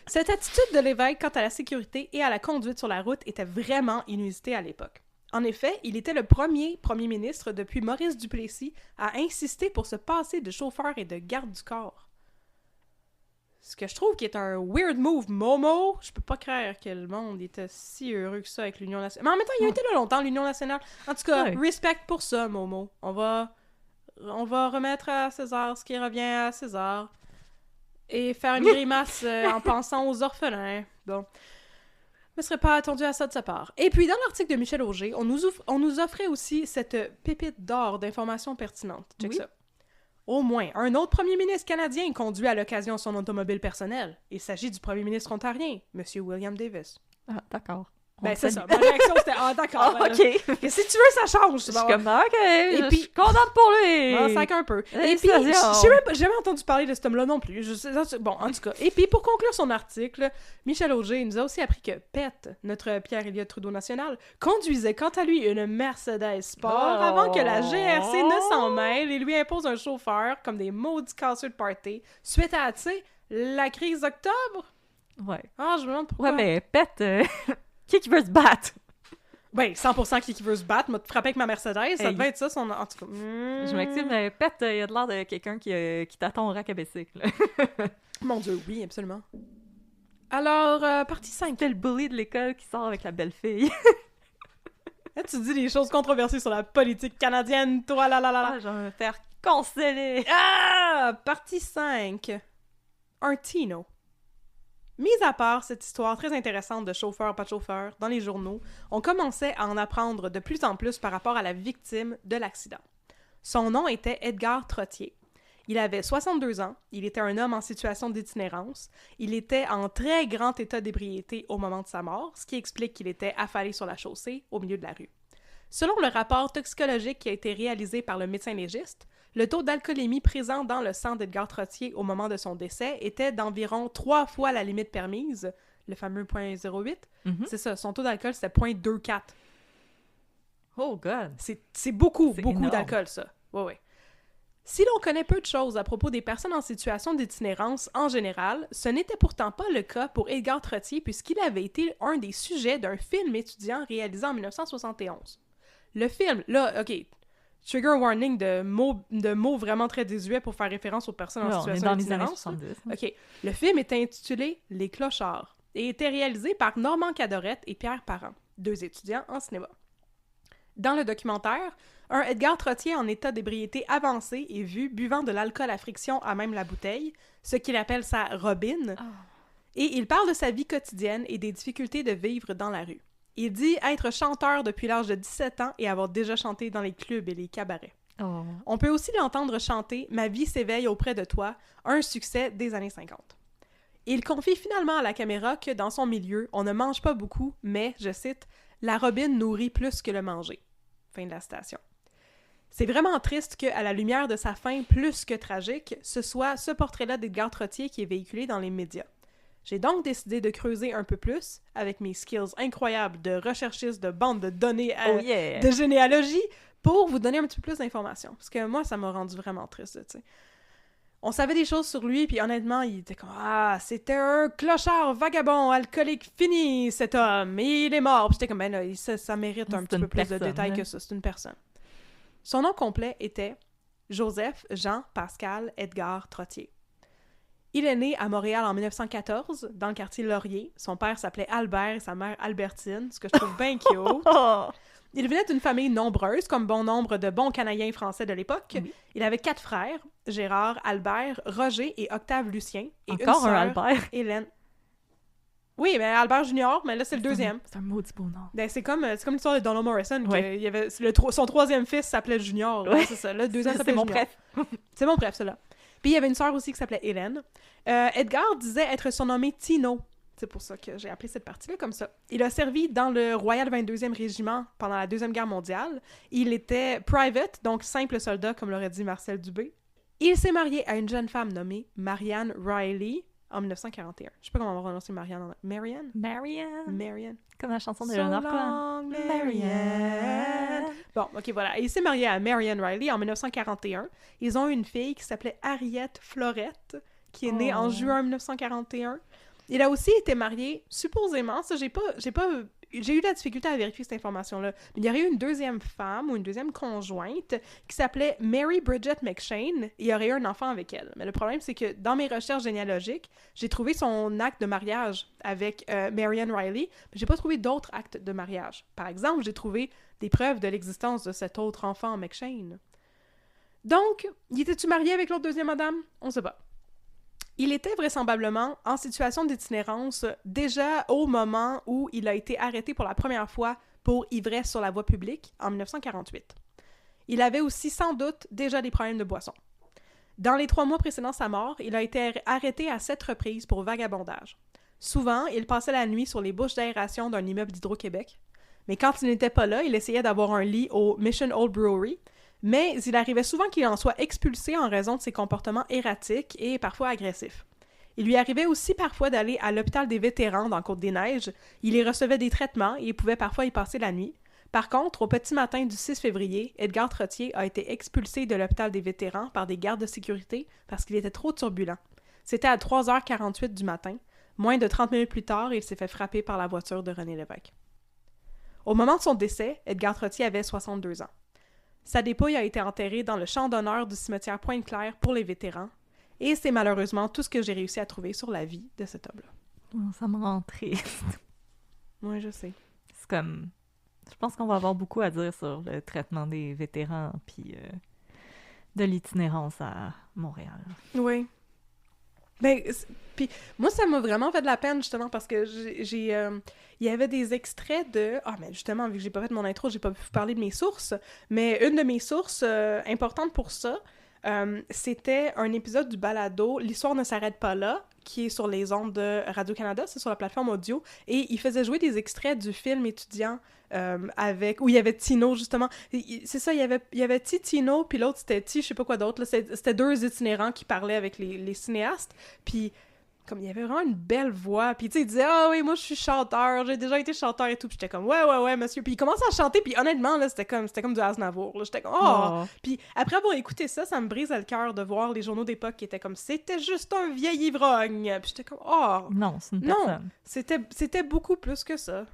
Cette attitude de l'évêque quant à la sécurité et à la conduite sur la route était vraiment inusitée à l'époque. En effet, il était le premier ministre depuis Maurice Duplessis à insister pour se passer de chauffeur et de garde du corps. Ce que je trouve qui est un weird move, Momo. Je peux pas croire que le monde était si heureux que ça avec l'Union nationale. Mais en même temps, il a été là longtemps, l'Union nationale. En tout cas, Ouais. respect pour ça, Momo. On va remettre à César ce qui revient à César. Et faire une grimace en pensant aux orphelins. Bon. Je ne serais pas attendu à ça de sa part. Et puis, dans l'article de Michel Auger, on nous offrait aussi cette pépite d'or d'informations pertinentes. Check Oui. ça. Au moins, un autre premier ministre canadien conduit à l'occasion son automobile personnelle. Il s'agit du premier ministre ontarien, M. William Davis. Ah, d'accord. Ben, On c'est salue. ça. Ma réaction, c'était « Ah, d'accord. Ah, ben, OK. que si tu veux, ça change. Je suis comme, OK, je puis- suis contente pour lui. On sac un peu. Et puis, Félicitations. j'ai jamais entendu parler de cet homme-là non plus. Bon, en tout cas. Et puis, pour conclure son article, Michel Auger nous a aussi appris que Pett, notre Pierre-Éliott Trudeau national, conduisait quant à lui une Mercedes Sport Oh. avant que la GRC ne s'en mêle et lui impose un chauffeur comme des maudits casseux de party suite à, tu sais, la crise d'octobre. Ouais. Ah, je me demande pourquoi. Ouais, mais Pett, qui veut se battre? Ben, 100% qui veut se battre, m'a frappé avec ma Mercedes, ça Hey. devait être ça, son... En tout cas... Je m'excuse, mais Pett, il a de l'air de quelqu'un qui t'attend au rack à bicycle. Mon Dieu, oui, absolument. Alors, partie 5. C'est le bully de l'école qui sort avec la belle fille. Là, tu dis des choses controversées sur la politique canadienne, toi, là, là, là, là. Ah, je vais me faire canceller. Ah! Partie 5. Un Tino. Mis à part cette histoire très intéressante de chauffeur, pas de chauffeur, dans les journaux, on commençait à en apprendre de plus en plus par rapport à la victime de l'accident. Son nom était Edgar Trottier. Il avait 62 ans, il était un homme en situation d'itinérance, il était en très grand état d'ébriété au moment de sa mort, ce qui explique qu'il était affalé sur la chaussée, au milieu de la rue. Selon le rapport toxicologique qui a été réalisé par le médecin légiste, le taux d'alcoolémie présent dans le sang d'Edgar Trottier au moment de son décès était d'environ 3 fois la limite permise, le fameux 0.08. Mhm. C'est ça, son taux d'alcool, c'était 0.24. Oh, God. C'est beaucoup énorme. d'alcool, ça. Oui. Si l'on connaît peu de choses à propos des personnes en situation d'itinérance en général, ce n'était pourtant pas le cas pour Edgar Trottier puisqu'il avait été un des sujets d'un film étudiant réalisé en 1971. Le film, là, OK, trigger warning de mots vraiment très désuets pour faire référence aux personnes en Là, on est situation dans les années d'itinérance. 70. OK. Le film était intitulé « Les clochards » et était réalisé par Normand Cadorette et Pierre Parent, 2 étudiants en cinéma. Dans le documentaire, un Edgar Trottier en état d'ébriété avancé est vu buvant de l'alcool à friction à même la bouteille, ce qu'il appelle sa robine, et il parle de sa vie quotidienne et des difficultés de vivre dans la rue. Il dit être chanteur depuis l'âge de 17 ans et avoir déjà chanté dans les clubs et les cabarets. Oh. On peut aussi l'entendre chanter « Ma vie s'éveille auprès de toi », un succès des années 50. Il confie finalement à la caméra que dans son milieu, on ne mange pas beaucoup, mais, je cite, « La robine nourrit plus que le manger ». Fin de la citation. C'est vraiment triste qu'à la lumière de sa fin plus que tragique, ce soit ce portrait-là d'Edgar Trottier qui est véhiculé dans les médias. J'ai donc décidé de creuser un peu plus, avec mes skills incroyables de recherchiste de bande de données Oh yeah! de généalogie, pour vous donner un petit peu plus d'informations. Parce que moi, ça m'a rendu vraiment triste, tu sais. On savait des choses sur lui, puis honnêtement, il était comme « Ah, c'était un clochard, vagabond, alcoolique fini, cet homme, et il est mort. » Puis j'étais comme « Ben là, ça mérite un C'est petit une peu plus de personne, détails hein. que ça. C'est une personne. » Son nom complet était Joseph Jean Pascal Edgar Trottier. Il est né à Montréal en 1914, dans le quartier Laurier. Son père s'appelait Albert et sa mère Albertine, ce que je trouve bien cute. Oh! Il venait d'une famille nombreuse, comme bon nombre de bons Canadiens français de l'époque. Oui. Il avait 4 frères, Gérard, Albert, Roger et Octave Lucien. Et Encore une un sœur, Albert. Hélène. Oui, mais Albert Junior, mais là, c'est le deuxième. C'est un maudit beau nom. Ben, c'est comme l'histoire de Donald Morrison, Ouais. il y avait son troisième fils s'appelait Junior. Ouais. C'est ça, là, le deuxième s'appelait C'est mon Junior. préf. C'est mon préf, celui-là. Puis il y avait une sœur aussi qui s'appelait Hélène. Edgar disait être surnommé Tino. C'est pour ça que j'ai appelé cette partie-là comme ça. Il a servi dans le Royal 22e Régiment pendant la Deuxième Guerre mondiale. Il était private, donc simple soldat, comme l'aurait dit Marcel Dubé. Il s'est marié à une jeune femme nommée Marianne Riley en 1941. Je sais pas comment on va prononcer Marianne. Marianne? Marianne. Comme la chanson de So Leonard Cohen. long, Marianne. Bon, ok, voilà. Il s'est marié à Marianne Riley en 1941. Ils ont eu une fille qui s'appelait Harriet Florette, qui est née en juin 1941. Il a aussi été marié, supposément, ça, j'ai eu de la difficulté à vérifier cette information-là. Il y aurait eu une deuxième femme ou une deuxième conjointe qui s'appelait Mary Bridget McShane. Il y aurait eu un enfant avec elle. Mais le problème, c'est que dans mes recherches généalogiques, j'ai trouvé son acte de mariage avec Marianne Riley, mais j'ai pas trouvé d'autres actes de mariage. Par exemple, j'ai trouvé des preuves de l'existence de cet autre enfant McShane. Donc, y était-tu marié avec l'autre deuxième madame? On sait pas. Il était vraisemblablement en situation d'itinérance déjà au moment où il a été arrêté pour la première fois pour ivresse sur la voie publique en 1948. Il avait aussi sans doute déjà des problèmes de boisson. Dans les 3 mois précédant sa mort, il a été arrêté à 7 reprises pour vagabondage. Souvent, il passait la nuit sur les bouches d'aération d'un immeuble d'Hydro-Québec. Mais quand il n'était pas là, il essayait d'avoir un lit au Mission Old Brewery, mais il arrivait souvent qu'il en soit expulsé en raison de ses comportements erratiques et parfois agressifs. Il lui arrivait aussi parfois d'aller à l'hôpital des vétérans dans Côte-des-Neiges. Il y recevait des traitements et il pouvait parfois y passer la nuit. Par contre, au petit matin du 6 février, Edgar Trottier a été expulsé de l'hôpital des vétérans par des gardes de sécurité parce qu'il était trop turbulent. C'était à 3h48 du matin. Moins de 30 minutes plus tard, il s'est fait frapper par la voiture de René Lévesque. Au moment de son décès, Edgar Trottier avait 62 ans. Sa dépouille a été enterrée dans le champ d'honneur du cimetière Pointe-Claire pour les vétérans, et c'est malheureusement tout ce que j'ai réussi à trouver sur la vie de cet homme-là. Oh, ça me rend triste. Oui, je sais. C'est comme... Je pense qu'on va avoir beaucoup à dire sur le traitement des vétérans puis de l'itinérance à Montréal. Oui. Ben, puis moi, ça m'a vraiment fait de la peine, justement, parce que il y avait des extraits de... Ah, mais justement, vu que j'ai pas fait mon intro, j'ai pas pu vous parler de mes sources, mais une de mes sources importantes pour ça, c'était un épisode du balado « L'histoire ne s'arrête pas là », qui est sur les ondes de Radio-Canada, c'est sur la plateforme audio, et il faisait jouer des extraits du film étudiant où il y avait Tino, justement. C'est ça, il y avait Tino, puis l'autre, c'était je sais pas quoi d'autre. C'était 2 itinérants qui parlaient avec les cinéastes, puis comme il y avait vraiment une belle voix, puis tu sais, il disait « Ah oui, moi je suis chanteur, j'ai déjà été chanteur et tout », puis j'étais comme « Ouais, monsieur », puis il commençait à chanter, puis honnêtement, là, c'était comme du Aznavour, là, j'étais comme « Oh ». Puis après avoir écouté ça, ça me brisait le cœur de voir les journaux d'époque qui étaient comme « C'était juste un vieil ivrogne », puis j'étais comme « Oh ». Non, c'est une personne. C'était beaucoup plus que ça.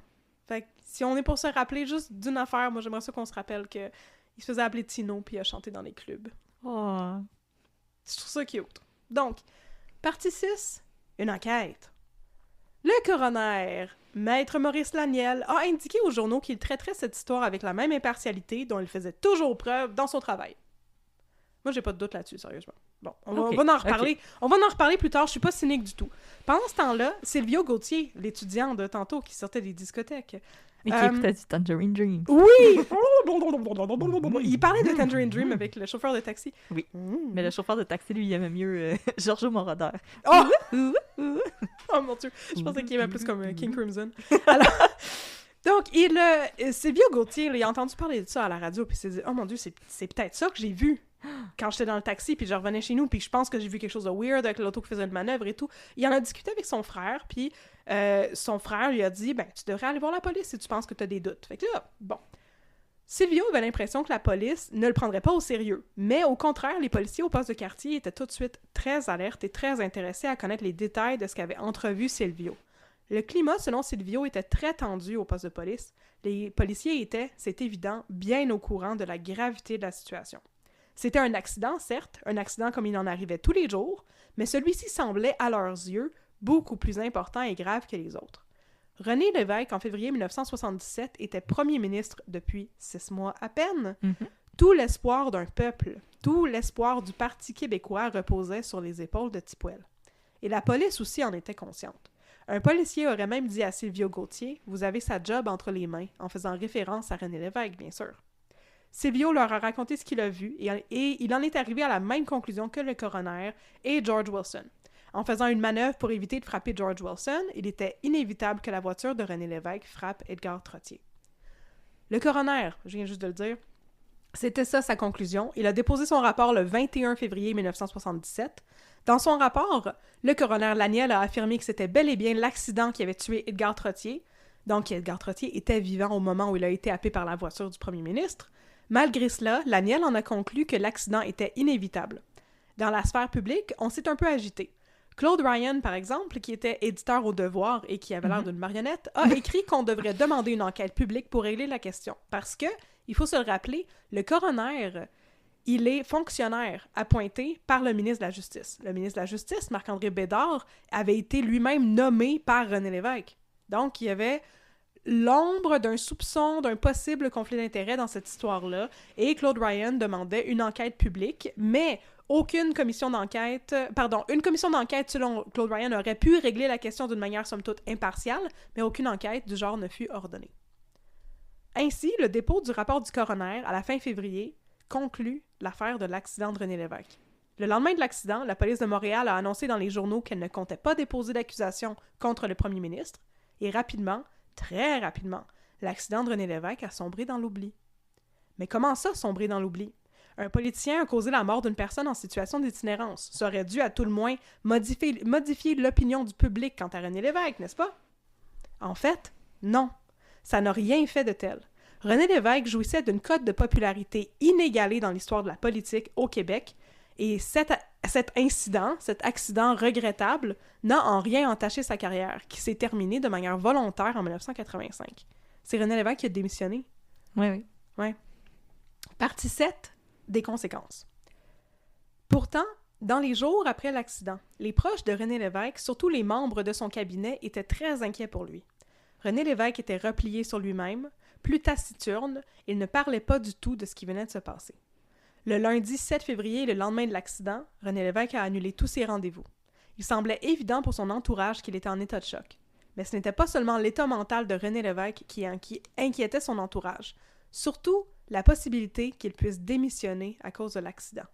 Fait que si on est pour se rappeler juste d'une affaire, moi j'aimerais ça qu'on se rappelle que il se faisait appeler Tino puis il a chanté dans les clubs. Oh. Je trouve ça cute. Donc, partie 6, une enquête. Le coroner, Maître Maurice Laniel, a indiqué aux journaux qu'il traiterait cette histoire avec la même impartialité dont il faisait toujours preuve dans son travail. Moi, j'ai pas de doute là-dessus, sérieusement. Bon, on va en reparler. Okay. On va en reparler plus tard, je suis pas cynique du tout. Pendant ce temps-là, Silvio Gauthier, l'étudiant de tantôt qui sortait des discothèques... Et qui écoutait du Tangerine Dream. Oui! Il parlait de Tangerine Dream avec le chauffeur de taxi. Oui, mais le chauffeur de taxi, lui, il aimait mieux Giorgio Moroder. Oh! Oh mon Dieu, je pensais qu'il aimait plus comme King Crimson. Alors... Donc, Silvio Gauthier, il a entendu parler de ça à la radio, puis il s'est dit « Oh mon Dieu, c'est peut-être ça que j'ai vu quand j'étais dans le taxi, puis je revenais chez nous, puis je pense que j'ai vu quelque chose de weird avec l'auto qui faisait une manœuvre et tout. » Il en a discuté avec son frère, puis son frère lui a dit « Ben, tu devrais aller voir la police si tu penses que tu as des doutes. » Fait que là, bon. Silvio avait l'impression que la police ne le prendrait pas au sérieux, mais au contraire, les policiers au poste de quartier étaient tout de suite très alertes et très intéressés à connaître les détails de ce qu'avait entrevu Silvio. Le climat, selon Silvio, était très tendu au poste de police. Les policiers étaient, c'est évident, bien au courant de la gravité de la situation. C'était un accident, certes, un accident comme il en arrivait tous les jours, mais celui-ci semblait, à leurs yeux, beaucoup plus important et grave que les autres. René Lévesque, en février 1977, était premier ministre depuis 6 mois à peine. Tout l'espoir d'un peuple, tout l'espoir du Parti québécois reposait sur les épaules de Tipuel. Et la police aussi en était consciente. Un policier aurait même dit à Silvio Gauthier « Vous avez sa job entre les mains », en faisant référence à René Lévesque, bien sûr. Silvio leur a raconté ce qu'il a vu et il en est arrivé à la même conclusion que le coroner et George Wilson. En faisant une manœuvre pour éviter de frapper George Wilson, il était inévitable que la voiture de René Lévesque frappe Edgar Trottier. Le coroner, je viens juste de le dire, c'était ça sa conclusion. Il a déposé son rapport le 21 février 1977. Dans son rapport, le coroner Laniel a affirmé que c'était bel et bien l'accident qui avait tué Edgar Trottier. Donc, Edgar Trottier était vivant au moment où il a été happé par la voiture du premier ministre. Malgré cela, Laniel en a conclu que l'accident était inévitable. Dans la sphère publique, on s'est un peu agité. Claude Ryan, par exemple, qui était éditeur au Devoir et qui avait l'air d'une marionnette, a écrit qu'on devrait demander une enquête publique pour régler la question. Parce que, il faut se le rappeler, le coroner, il est fonctionnaire appointé par le ministre de la Justice. Le ministre de la Justice, Marc-André Bédard, avait été lui-même nommé par René Lévesque. Donc, il y avait l'ombre d'un soupçon d'un possible conflit d'intérêts dans cette histoire-là, et Claude Ryan demandait une enquête publique, mais une commission d'enquête selon Claude Ryan aurait pu régler la question d'une manière somme toute impartiale, mais aucune enquête du genre ne fut ordonnée. Ainsi, le dépôt du rapport du coroner à la fin février conclut l'affaire de l'accident de René Lévesque. Le lendemain de l'accident, la police de Montréal a annoncé dans les journaux qu'elle ne comptait pas déposer d'accusation contre le premier ministre, et rapidement, très rapidement, l'accident de René Lévesque a sombré dans l'oubli. Mais comment ça, sombrer dans l'oubli? Un politicien a causé la mort d'une personne en situation d'itinérance. Ça aurait dû, à tout le moins, modifier l'opinion du public quant à René Lévesque, n'est-ce pas? En fait, non. Ça n'a rien fait de tel. René Lévesque jouissait d'une cote de popularité inégalée dans l'histoire de la politique au Québec, et cet accident regrettable, n'a en rien entaché sa carrière, qui s'est terminée de manière volontaire en 1985. C'est René Lévesque qui a démissionné. Oui. Partie 7, des conséquences. Pourtant, dans les jours après l'accident, les proches de René Lévesque, surtout les membres de son cabinet, étaient très inquiets pour lui. René Lévesque était replié sur lui-même, plus taciturne, il ne parlait pas du tout de ce qui venait de se passer. Le lundi 7 février, le lendemain de l'accident, René Lévesque a annulé tous ses rendez-vous. Il semblait évident pour son entourage qu'il était en état de choc. Mais ce n'était pas seulement l'état mental de René Lévesque qui inquiétait son entourage, surtout la possibilité qu'il puisse démissionner à cause de l'accident.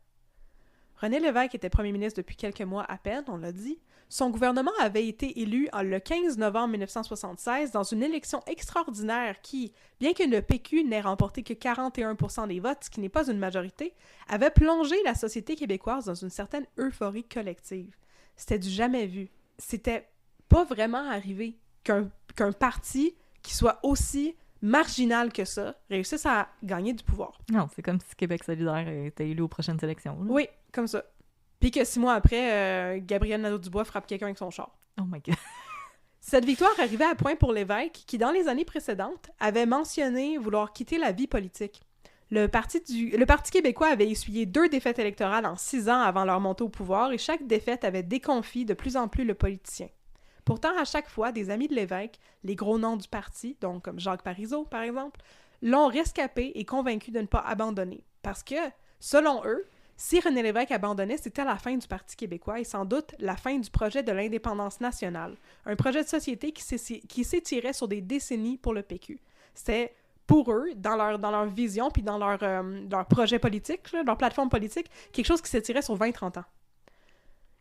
René Lévesque était premier ministre depuis quelques mois à peine, on l'a dit. Son gouvernement avait été élu le 15 novembre 1976 dans une élection extraordinaire qui, bien que le PQ n'ait remporté que 41% des votes, ce qui n'est pas une majorité, avait plongé la société québécoise dans une certaine euphorie collective. C'était du jamais vu. C'était pas vraiment arrivé qu'un parti qui soit aussi marginal que ça réussisse à gagner du pouvoir. Non, c'est comme si Québec solidaire était élu aux prochaines élections. Là. Oui, comme ça. Puis que 6 mois après, Gabriel Nadeau-Dubois frappe quelqu'un avec son char. Oh my God. Cette victoire arrivait à point pour Lévesque, qui, dans les années précédentes, avait mentionné vouloir quitter la vie politique. Le Parti québécois avait essuyé 2 défaites électorales en 6 ans avant leur montée au pouvoir, et chaque défaite avait déconfit de plus en plus le politicien. Pourtant, à chaque fois, des amis de Lévesque, les gros noms du parti, donc comme Jacques Parizeau, par exemple, l'ont rescapé et convaincu de ne pas abandonner. Parce que, selon eux, si René Lévesque abandonnait, c'était la fin du Parti québécois et sans doute la fin du projet de l'indépendance nationale, un projet de société qui s'étirait sur des décennies pour le PQ. C'était, pour eux, dans leur vision puis dans leur projet politique, leur plateforme politique, quelque chose qui s'étirait sur 20-30 ans.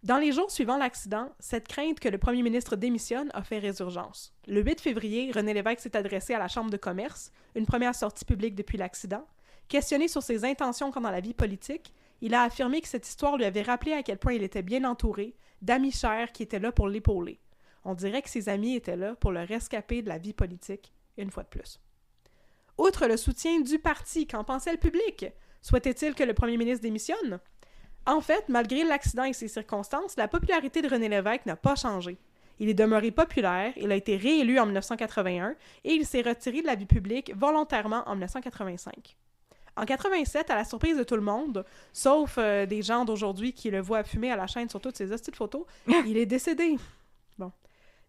Dans les jours suivant l'accident, cette crainte que le premier ministre démissionne a fait résurgence. Le 8 février, René Lévesque s'est adressé à la Chambre de commerce, une première sortie publique depuis l'accident. Questionné sur ses intentions pendant la vie politique, il a affirmé que cette histoire lui avait rappelé à quel point il était bien entouré d'amis chers qui étaient là pour l'épauler. On dirait que ses amis étaient là pour le rescaper de la vie politique, une fois de plus. Outre le soutien du parti, qu'en pensait le public? Souhaitait-il que le premier ministre démissionne? En fait, malgré l'accident et ses circonstances, la popularité de René Lévesque n'a pas changé. Il est demeuré populaire, il a été réélu en 1981 et il s'est retiré de la vie publique volontairement en 1985. En 87, à la surprise de tout le monde, sauf des gens d'aujourd'hui qui le voient fumer à la chaîne sur toutes ses hosties de photos, il est décédé. Bon.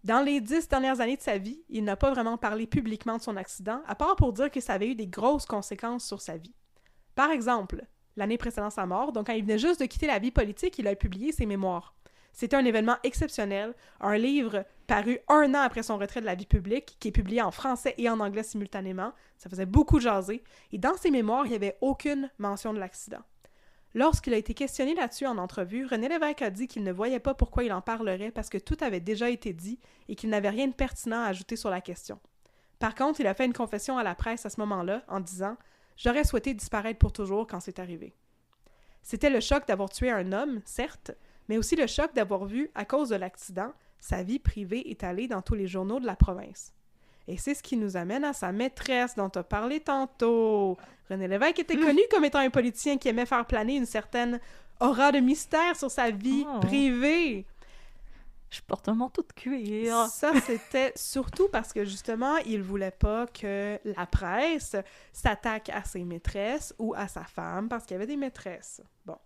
Dans les 10 dernières années de sa vie, il n'a pas vraiment parlé publiquement de son accident, à part pour dire que ça avait eu des grosses conséquences sur sa vie. Par exemple, l'année précédant sa mort, donc quand il venait juste de quitter la vie politique, il a publié ses mémoires. C'était un événement exceptionnel, un livre paru 1 an après son retrait de la vie publique, qui est publié en français et en anglais simultanément. Ça faisait beaucoup jaser. Et dans ses mémoires, il n'y avait aucune mention de l'accident. Lorsqu'il a été questionné là-dessus en entrevue, René Lévesque a dit qu'il ne voyait pas pourquoi il en parlerait parce que tout avait déjà été dit et qu'il n'avait rien de pertinent à ajouter sur la question. Par contre, il a fait une confession à la presse à ce moment-là en disant « J'aurais souhaité disparaître pour toujours quand c'est arrivé ». C'était le choc d'avoir tué un homme, certes, mais aussi le choc d'avoir vu, à cause de l'accident, sa vie privée étalée dans tous les journaux de la province. Et c'est ce qui nous amène à sa maîtresse dont tu as parlé tantôt. René Lévesque était connu comme étant un politicien qui aimait faire planer une certaine aura de mystère sur sa vie privée. Je porte un manteau de cuir. Ça, c'était surtout parce que, justement, il voulait pas que la presse s'attaque à ses maîtresses ou à sa femme, parce qu'il y avait des maîtresses. Bon.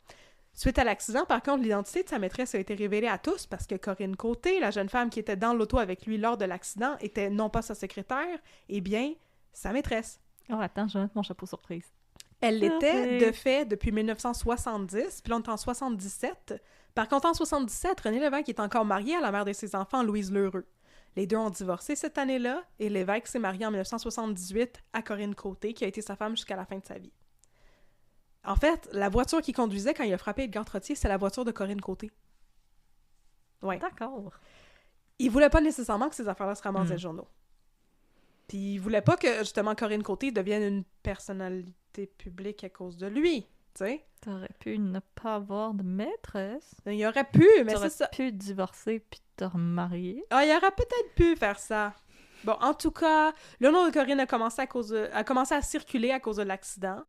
Suite à l'accident, par contre, l'identité de sa maîtresse a été révélée à tous parce que Corinne Côté, la jeune femme qui était dans l'auto avec lui lors de l'accident, était non pas sa secrétaire, eh bien, sa maîtresse. Oh, attends, je vais mettre mon chapeau surprise. Elle l'était, de fait, depuis 1970, puis là, on est en 77. Par contre, en 77, René Lévesque est encore marié à la mère de ses enfants, Louise Lheureux. Les deux ont divorcé cette année-là, et Lévesque s'est marié en 1978 à Corinne Côté, qui a été sa femme jusqu'à la fin de sa vie. En fait, la voiture qu'il conduisait quand il a frappé Edgar Trottier, c'est la voiture de Corinne Côté. Ouais. D'accord. Il voulait pas nécessairement que ces affaires-là se ramassent dans les journaux. Puis il voulait pas que, justement, Corinne Côté devienne une personnalité publique à cause de lui, tu sais. T'aurais pu ne pas avoir de maîtresse. Il aurait pu, mais c'est ça. T'aurais pu divorcer puis te remarier. Ah, il aurait peut-être pu faire ça. Bon, en tout cas, le nom de Corinne a commencé à circuler à cause de l'accident.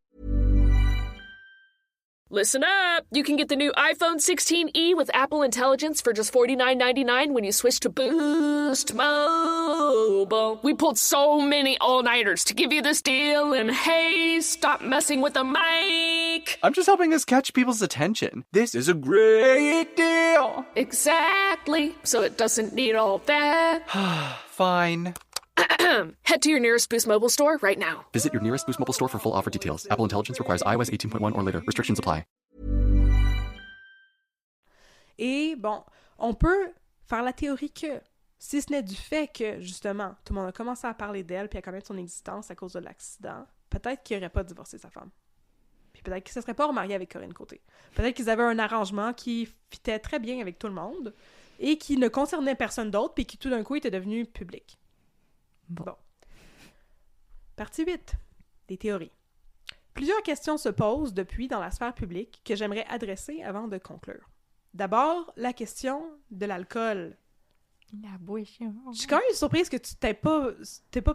Listen up! You can get the new iPhone 16e with Apple Intelligence for just $49.99 when you switch to Boost Mobile. We pulled so many all-nighters to give you this deal, and hey, stop messing with the mic! I'm just helping us catch people's attention. This is a great deal! Exactly, so it doesn't need all that. Fine. Head to your nearest Boost Mobile store right now. Visit your nearest Boost Mobile store for full offer details. Apple Intelligence requires iOS 18.1 or later. Restrictions apply. Et bon, on peut faire la théorie que, si ce n'est du fait que, justement, tout le monde a commencé à parler d'elle puis à connaître son existence à cause de l'accident, peut-être qu'il n'aurait pas divorcé sa femme. Puis peut-être qu'il ne se serait pas remarié avec Corinne Côté. Peut-être qu'ils avaient un arrangement qui fitait très bien avec tout le monde et qui ne concernait personne d'autre puis qui, tout d'un coup, était devenu public. Bon. Partie 8. Des théories. Plusieurs questions se posent depuis dans la sphère publique que j'aimerais adresser avant de conclure. D'abord, la question de l'alcool. La boisson. Je suis quand même surprise que tu t'aies pas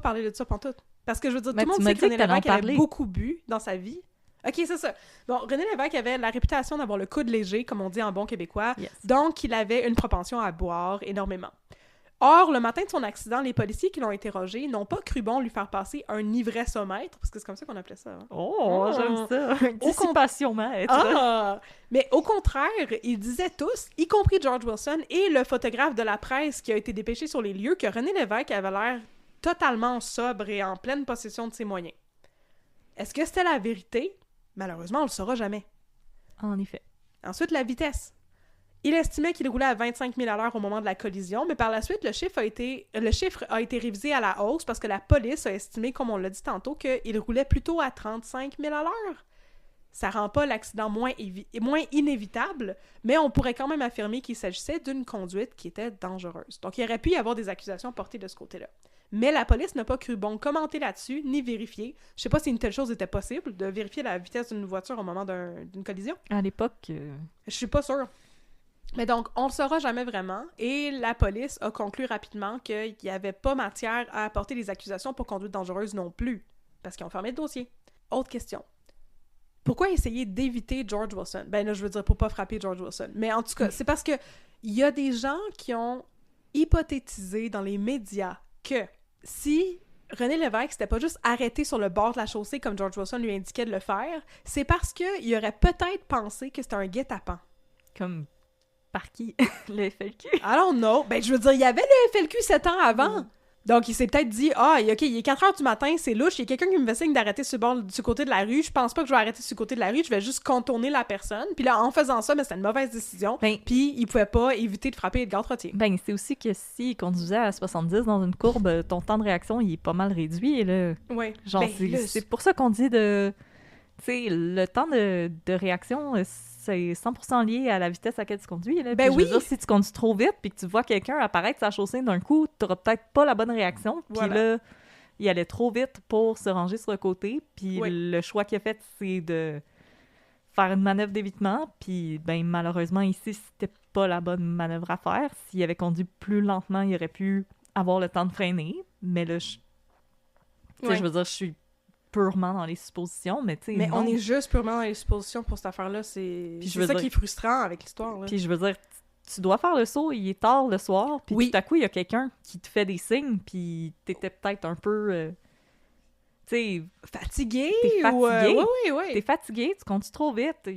parlé de ça pantoute. Parce que je veux dire, tout le monde tu sait m'as que dit René que t'allais en Lévesque avait parler. beaucoup bu dans sa vie. Ok, c'est ça. Bon, René Lévesque avait la réputation d'avoir le coude léger, comme on dit en bon québécois. Yes. Donc, il avait une propension à boire énormément. Or, le matin de son accident, les policiers qui l'ont interrogé n'ont pas cru bon lui faire passer un ivresomètre, parce que c'est comme ça qu'on appelait ça. Hein? Oh, j'aime ça. Dissipation maître. Ah! Mais au contraire, ils disaient tous, y compris George Wilson et le photographe de la presse qui a été dépêché sur les lieux, que René Lévesque avait l'air totalement sobre et en pleine possession de ses moyens. Est-ce que c'était la vérité? Malheureusement, on le saura jamais. En effet. Ensuite, la vitesse. Il estimait qu'il roulait à 25 000 à l'heure au moment de la collision, mais par la suite, le chiffre a été révisé à la hausse parce que la police a estimé, comme on l'a dit tantôt, qu'il roulait plutôt à 35 000 à l'heure. Ça rend pas l'accident moins inévitable, mais on pourrait quand même affirmer qu'il s'agissait d'une conduite qui était dangereuse. Donc, il aurait pu y avoir des accusations portées de ce côté-là. Mais la police n'a pas cru bon commenter là-dessus, ni vérifier. Je sais pas si une telle chose était possible, de vérifier la vitesse d'une voiture au moment d'une collision. À l'époque... Je suis pas sûre. Mais donc, on le saura jamais vraiment, et la police a conclu rapidement qu'il n'y avait pas matière à apporter des accusations pour conduite dangereuse non plus, parce qu'ils ont fermé le dossier. Autre question. Pourquoi essayer d'éviter George Wilson? Ben là, je veux dire pour pas frapper George Wilson. Mais en tout cas, c'est parce que il y a des gens qui ont hypothétisé dans les médias que si René Lévesque s'était pas juste arrêté sur le bord de la chaussée comme George Wilson lui indiquait de le faire, c'est parce qu'il aurait peut-être pensé que c'était un guet-apens. Comme... Par qui? Le FLQ? I don't know. Ben, je veux dire, il y avait le FLQ 7 ans avant. Donc, il s'est peut-être dit, OK, il est 4 heures du matin, c'est louche, il y a quelqu'un qui me fait signe d'arrêter sur le bord du côté de la rue, je pense pas que je vais arrêter sur le côté de la rue, je vais juste contourner la personne. Puis là, en faisant ça, c'était une mauvaise décision. Puis il pouvait pas éviter de frapper Edgar Trottier. Ben, c'est aussi que s'il conduisait à 70 dans une courbe, ton temps de réaction, il est pas mal réduit, là. Ouais. Genre, c'est pour ça qu'on dit de... Tu sais, le temps de réaction, c'est 100% lié à la vitesse à laquelle tu conduis. Là. Ben puis, je veux dire, si tu conduis trop vite puis que tu vois quelqu'un apparaître sur la chaussée d'un coup, t'auras peut-être pas la bonne réaction. Puis là, il allait trop vite pour se ranger sur le côté. Puis le choix qu'il a fait, c'est de faire une manœuvre d'évitement. Puis, ben malheureusement, ici, c'était pas la bonne manœuvre à faire. S'il avait conduit plus lentement, il aurait pu avoir le temps de freiner. Mais là, je veux dire, je suis purement dans les suppositions, mais tu sais... Mais on est juste purement dans les suppositions pour cette affaire-là, c'est ça qui est frustrant avec l'histoire, là. Puis je veux dire, tu dois faire le saut, il est tard le soir, puis tout à coup, il y a quelqu'un qui te fait des signes, puis t'étais peut-être un peu... tu sais... Fatigué? T'es fatigué. Oui. T'es fatigué, tu conduis trop vite,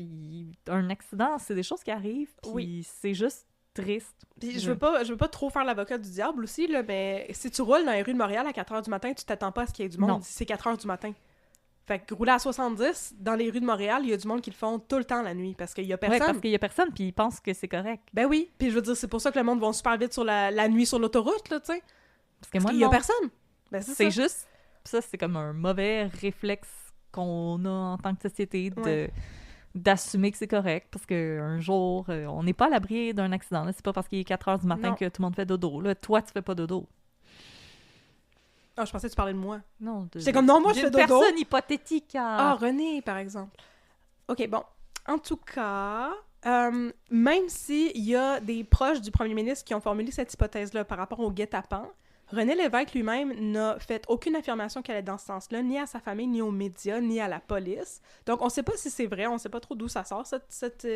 un accident, c'est des choses qui arrivent, puis c'est juste triste. Puis je veux pas trop faire l'avocat du diable aussi, là, mais si tu roules dans les rues de Montréal à 4 heures du matin, tu t'attends pas à ce qu'il y ait du monde si c'est 4 heures du matin. Fait que rouler à 70, dans les rues de Montréal, il y a du monde qui le font tout le temps la nuit, parce qu'il y a personne. Ouais, parce qu'il y a personne, puis ils pensent que c'est correct. Ben oui, puis je veux dire, c'est pour ça que le monde va super vite sur la nuit sur l'autoroute, là, tu sais. Parce qu'il y a personne. Ben c'est juste... Ça, c'est comme un mauvais réflexe qu'on a en tant que société d'assumer que c'est correct, parce qu'un jour, on n'est pas à l'abri d'un accident. Là. C'est pas parce qu'il est 4 heures du matin que tout le monde fait dodo. Là, toi, tu fais pas dodo. Ah, je pensais que tu parlais de moi. Non, c'est comme, non, moi, je fais dodo. Une personne hypothétique à... Ah, René, par exemple. OK, bon. En tout cas, même s'il y a des proches du premier ministre qui ont formulé cette hypothèse-là par rapport au guet-apens, René Lévesque lui-même n'a fait aucune affirmation qu'elle est dans ce sens-là, ni à sa famille, ni aux médias, ni à la police. Donc, on ne sait pas si c'est vrai, on ne sait pas trop d'où ça sort, cette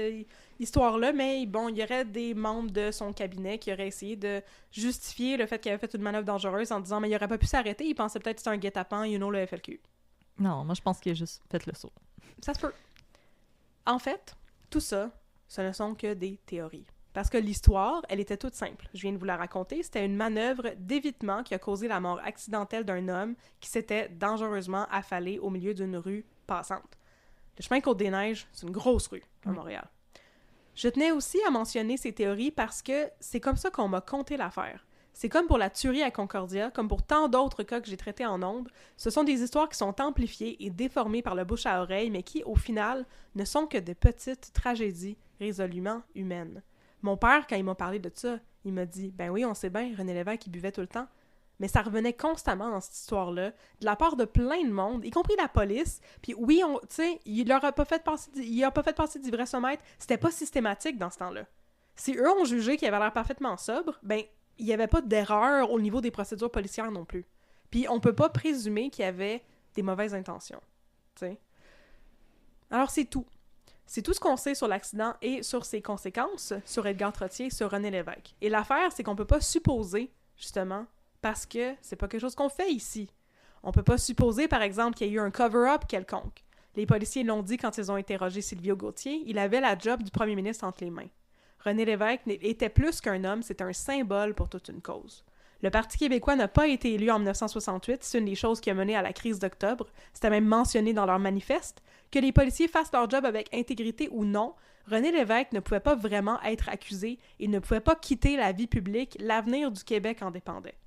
histoire-là, mais bon, il y aurait des membres de son cabinet qui auraient essayé de justifier le fait qu'il avait fait une manœuvre dangereuse en disant « mais il n'aurait pas pu s'arrêter, il pensait peut-être que c'était un guet-apens, le FLQ ». Non, moi je pense qu'il a juste fait le saut. Ça se peut. En fait, tout ça, ce ne sont que des théories. Parce que l'histoire, elle était toute simple. Je viens de vous la raconter. C'était une manœuvre d'évitement qui a causé la mort accidentelle d'un homme qui s'était dangereusement affalé au milieu d'une rue passante. Le chemin Côte-des-Neiges, c'est une grosse rue à Montréal. Je tenais aussi à mentionner ces théories parce que c'est comme ça qu'on m'a conté l'affaire. C'est comme pour la tuerie à Concordia, comme pour tant d'autres cas que j'ai traités en ondes, ce sont des histoires qui sont amplifiées et déformées par le bouche à oreille, mais qui, au final, ne sont que de petites tragédies résolument humaines. Mon père, quand il m'a parlé de ça, il m'a dit « Ben oui, on sait bien, René Lévesque, il buvait tout le temps. » Mais ça revenait constamment dans cette histoire-là, de la part de plein de monde, y compris la police. Puis oui, tu sais, il n'a pas fait passer d'ivresse-au-maître. C'était pas systématique dans ce temps-là. Si eux ont jugé qu'il avait l'air parfaitement sobre, ben, il n'y avait pas d'erreur au niveau des procédures policières non plus. Puis on peut pas présumer qu'il y avait des mauvaises intentions, tu sais. Alors c'est tout. C'est tout ce qu'on sait sur l'accident et sur ses conséquences, sur Edgar Trottier, sur René Lévesque. Et l'affaire, c'est qu'on peut pas supposer, justement, parce que c'est pas quelque chose qu'on fait ici. On peut pas supposer, par exemple, qu'il y a eu un cover-up quelconque. Les policiers l'ont dit quand ils ont interrogé Silvio Gauthier, il avait la job du premier ministre entre les mains. René Lévesque était plus qu'un homme, c'est un symbole pour toute une cause. Le Parti québécois n'a pas été élu en 1968, c'est une des choses qui a mené à la crise d'octobre. C'était même mentionné dans leur manifeste. Que les policiers fassent leur job avec intégrité ou non, René Lévesque ne pouvait pas vraiment être accusé et ne pouvait pas quitter la vie publique, l'avenir du Québec en dépendait.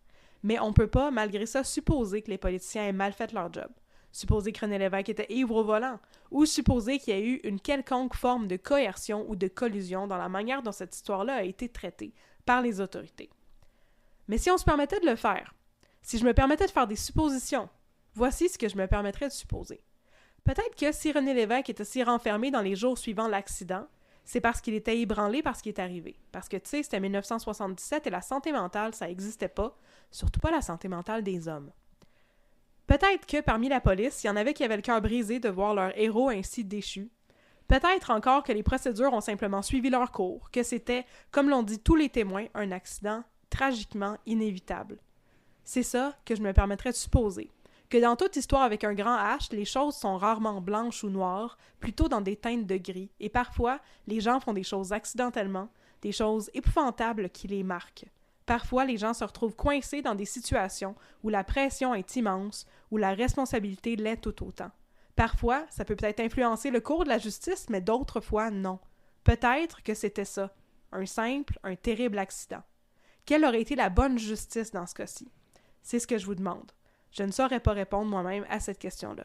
Mais on peut pas, malgré ça, supposer que les politiciens aient mal fait leur job. Supposer que René Lévesque était ivre au volant, ou supposer qu'il y a eu une quelconque forme de coercion ou de collusion dans la manière dont cette histoire-là a été traitée par les autorités. Mais si on se permettait de le faire, si je me permettais de faire des suppositions, voici ce que je me permettrais de supposer. Peut-être que si René Lévesque était si renfermé dans les jours suivant l'accident, c'est parce qu'il était ébranlé par ce qui est arrivé. Parce que, tu sais, c'était 1977 et la santé mentale, ça n'existait pas, surtout pas la santé mentale des hommes. Peut-être que parmi la police, il y en avait qui avaient le cœur brisé de voir leur héros ainsi déchu. Peut-être encore que les procédures ont simplement suivi leur cours, que c'était, comme l'ont dit tous les témoins, un accident tragiquement inévitable. C'est ça que je me permettrais de supposer. Que dans toute histoire avec un grand H, les choses sont rarement blanches ou noires, plutôt dans des teintes de gris, et parfois, les gens font des choses accidentellement, des choses épouvantables qui les marquent. Parfois, les gens se retrouvent coincés dans des situations où la pression est immense, où la responsabilité l'est tout autant. Parfois, ça peut peut-être influencer le cours de la justice, mais d'autres fois, non. Peut-être que c'était ça, un terrible accident. Quelle aurait été la bonne justice dans ce cas-ci? C'est ce que je vous demande. Je ne saurais pas répondre moi-même à cette question-là.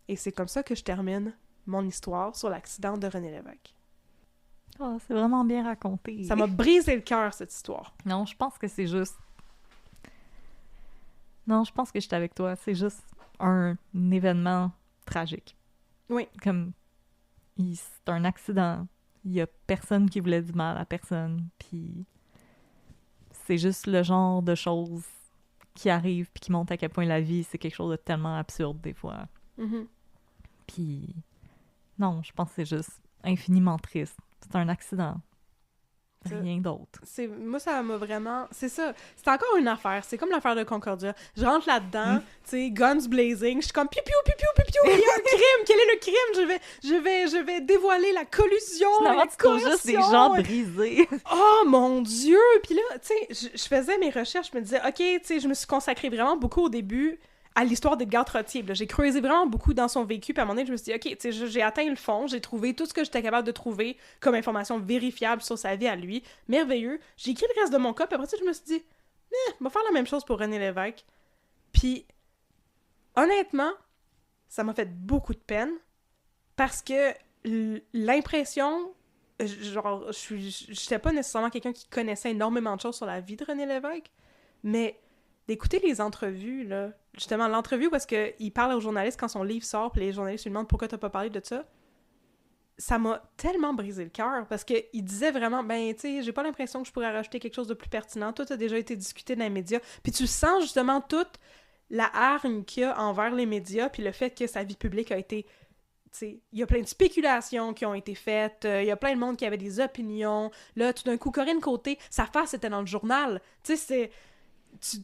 Et c'est comme ça que je termine mon histoire sur l'accident de René Lévesque. Oh, c'est vraiment bien raconté. Ça m'a brisé le cœur, cette histoire. Non, je pense que c'est juste... Non, je pense que j'étais avec toi. C'est juste un événement tragique. Oui. Comme... C'est un accident. Il y a personne qui voulait du mal à personne. Puis... C'est juste le genre de choses qui arrivent puis qui montrent à quel point la vie, c'est quelque chose de tellement absurde, des fois. Mm-hmm. Puis... Non, je pense que c'est juste infiniment triste. C'est un accident. Rien d'autre. Moi, ça m'a vraiment... C'est ça. C'est encore une affaire. C'est comme l'affaire de Concordia. Je rentre là-dedans, tu sais, guns blazing. Je suis comme piou, piou, piou, piou, piou, il y a un crime. Quel est le crime? Je vais dévoiler la collusion. Finalement, tu trouves juste des gens brisés. Oh, mon Dieu! Puis là, tu sais, je faisais mes recherches. Je me disais, OK, tu sais, je me suis consacrée vraiment beaucoup au début à l'histoire d'Edgar Trottier. J'ai creusé vraiment beaucoup dans son vécu, puis à un moment donné, je me suis dit, OK, tu sais, j'ai atteint le fond, j'ai trouvé tout ce que j'étais capable de trouver comme information vérifiable sur sa vie à lui. Merveilleux. J'ai écrit le reste de mon cas, puis après ça, je me suis dit, on va faire la même chose pour René Lévesque. Puis, honnêtement, ça m'a fait beaucoup de peine, parce que l'impression... Genre, j'étais pas nécessairement quelqu'un qui connaissait énormément de choses sur la vie de René Lévesque, mais d'écouter les entrevues, là, justement, l'entrevue où est-ce qu'il parle aux journalistes quand son livre sort, puis les journalistes lui demandent pourquoi t'as pas parlé de ça, ça m'a tellement brisé le cœur, parce qu'il disait vraiment, ben, tu sais, j'ai pas l'impression que je pourrais rajouter quelque chose de plus pertinent, tout a déjà été discuté dans les médias, puis tu sens justement toute la hargne qu'il y a envers les médias, puis le fait que sa vie publique a été... il y a plein de spéculations qui ont été faites, il y a plein de monde qui avait des opinions, là, tout d'un coup, Corinne Côté, sa face était dans le journal, tu sais,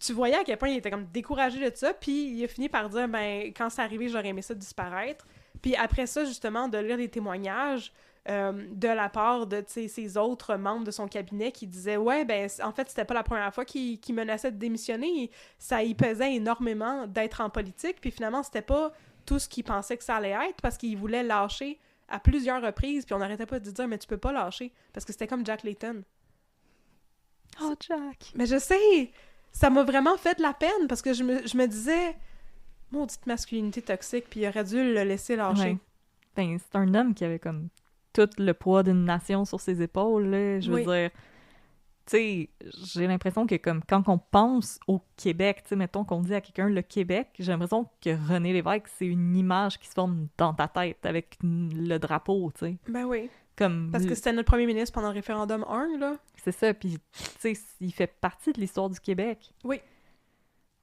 tu voyais à quel point il était comme découragé de ça, puis il a fini par dire, ben, quand c'est arrivé, j'aurais aimé ça disparaître. Puis après ça, justement, de lire des témoignages de la part de ces autres membres de son cabinet qui disaient, ouais, ben, en fait, c'était pas la première fois qu'il menaçait de démissionner, ça y pesait énormément d'être en politique, puis finalement, c'était pas tout ce qu'il pensait que ça allait être, parce qu'il voulait lâcher à plusieurs reprises, puis on n'arrêtait pas de dire, mais tu peux pas lâcher, parce que c'était comme Jack Layton. Oh, Jack! Mais je sais! Ça m'a vraiment fait de la peine, parce que je me disais, maudite masculinité toxique, puis il aurait dû le laisser lâcher. Ouais. Ben, c'est un homme qui avait comme tout le poids d'une nation sur ses épaules, là. Je veux dire, tu sais, j'ai l'impression que comme quand on pense au Québec, tu sais, mettons qu'on dit à quelqu'un le Québec, j'ai l'impression que René Lévesque, c'est une image qui se forme dans ta tête avec le drapeau, tu sais. Ben oui. Comme parce que c'était notre premier ministre pendant le référendum 1, là. C'est ça, puis tu sais, il fait partie de l'histoire du Québec. Oui.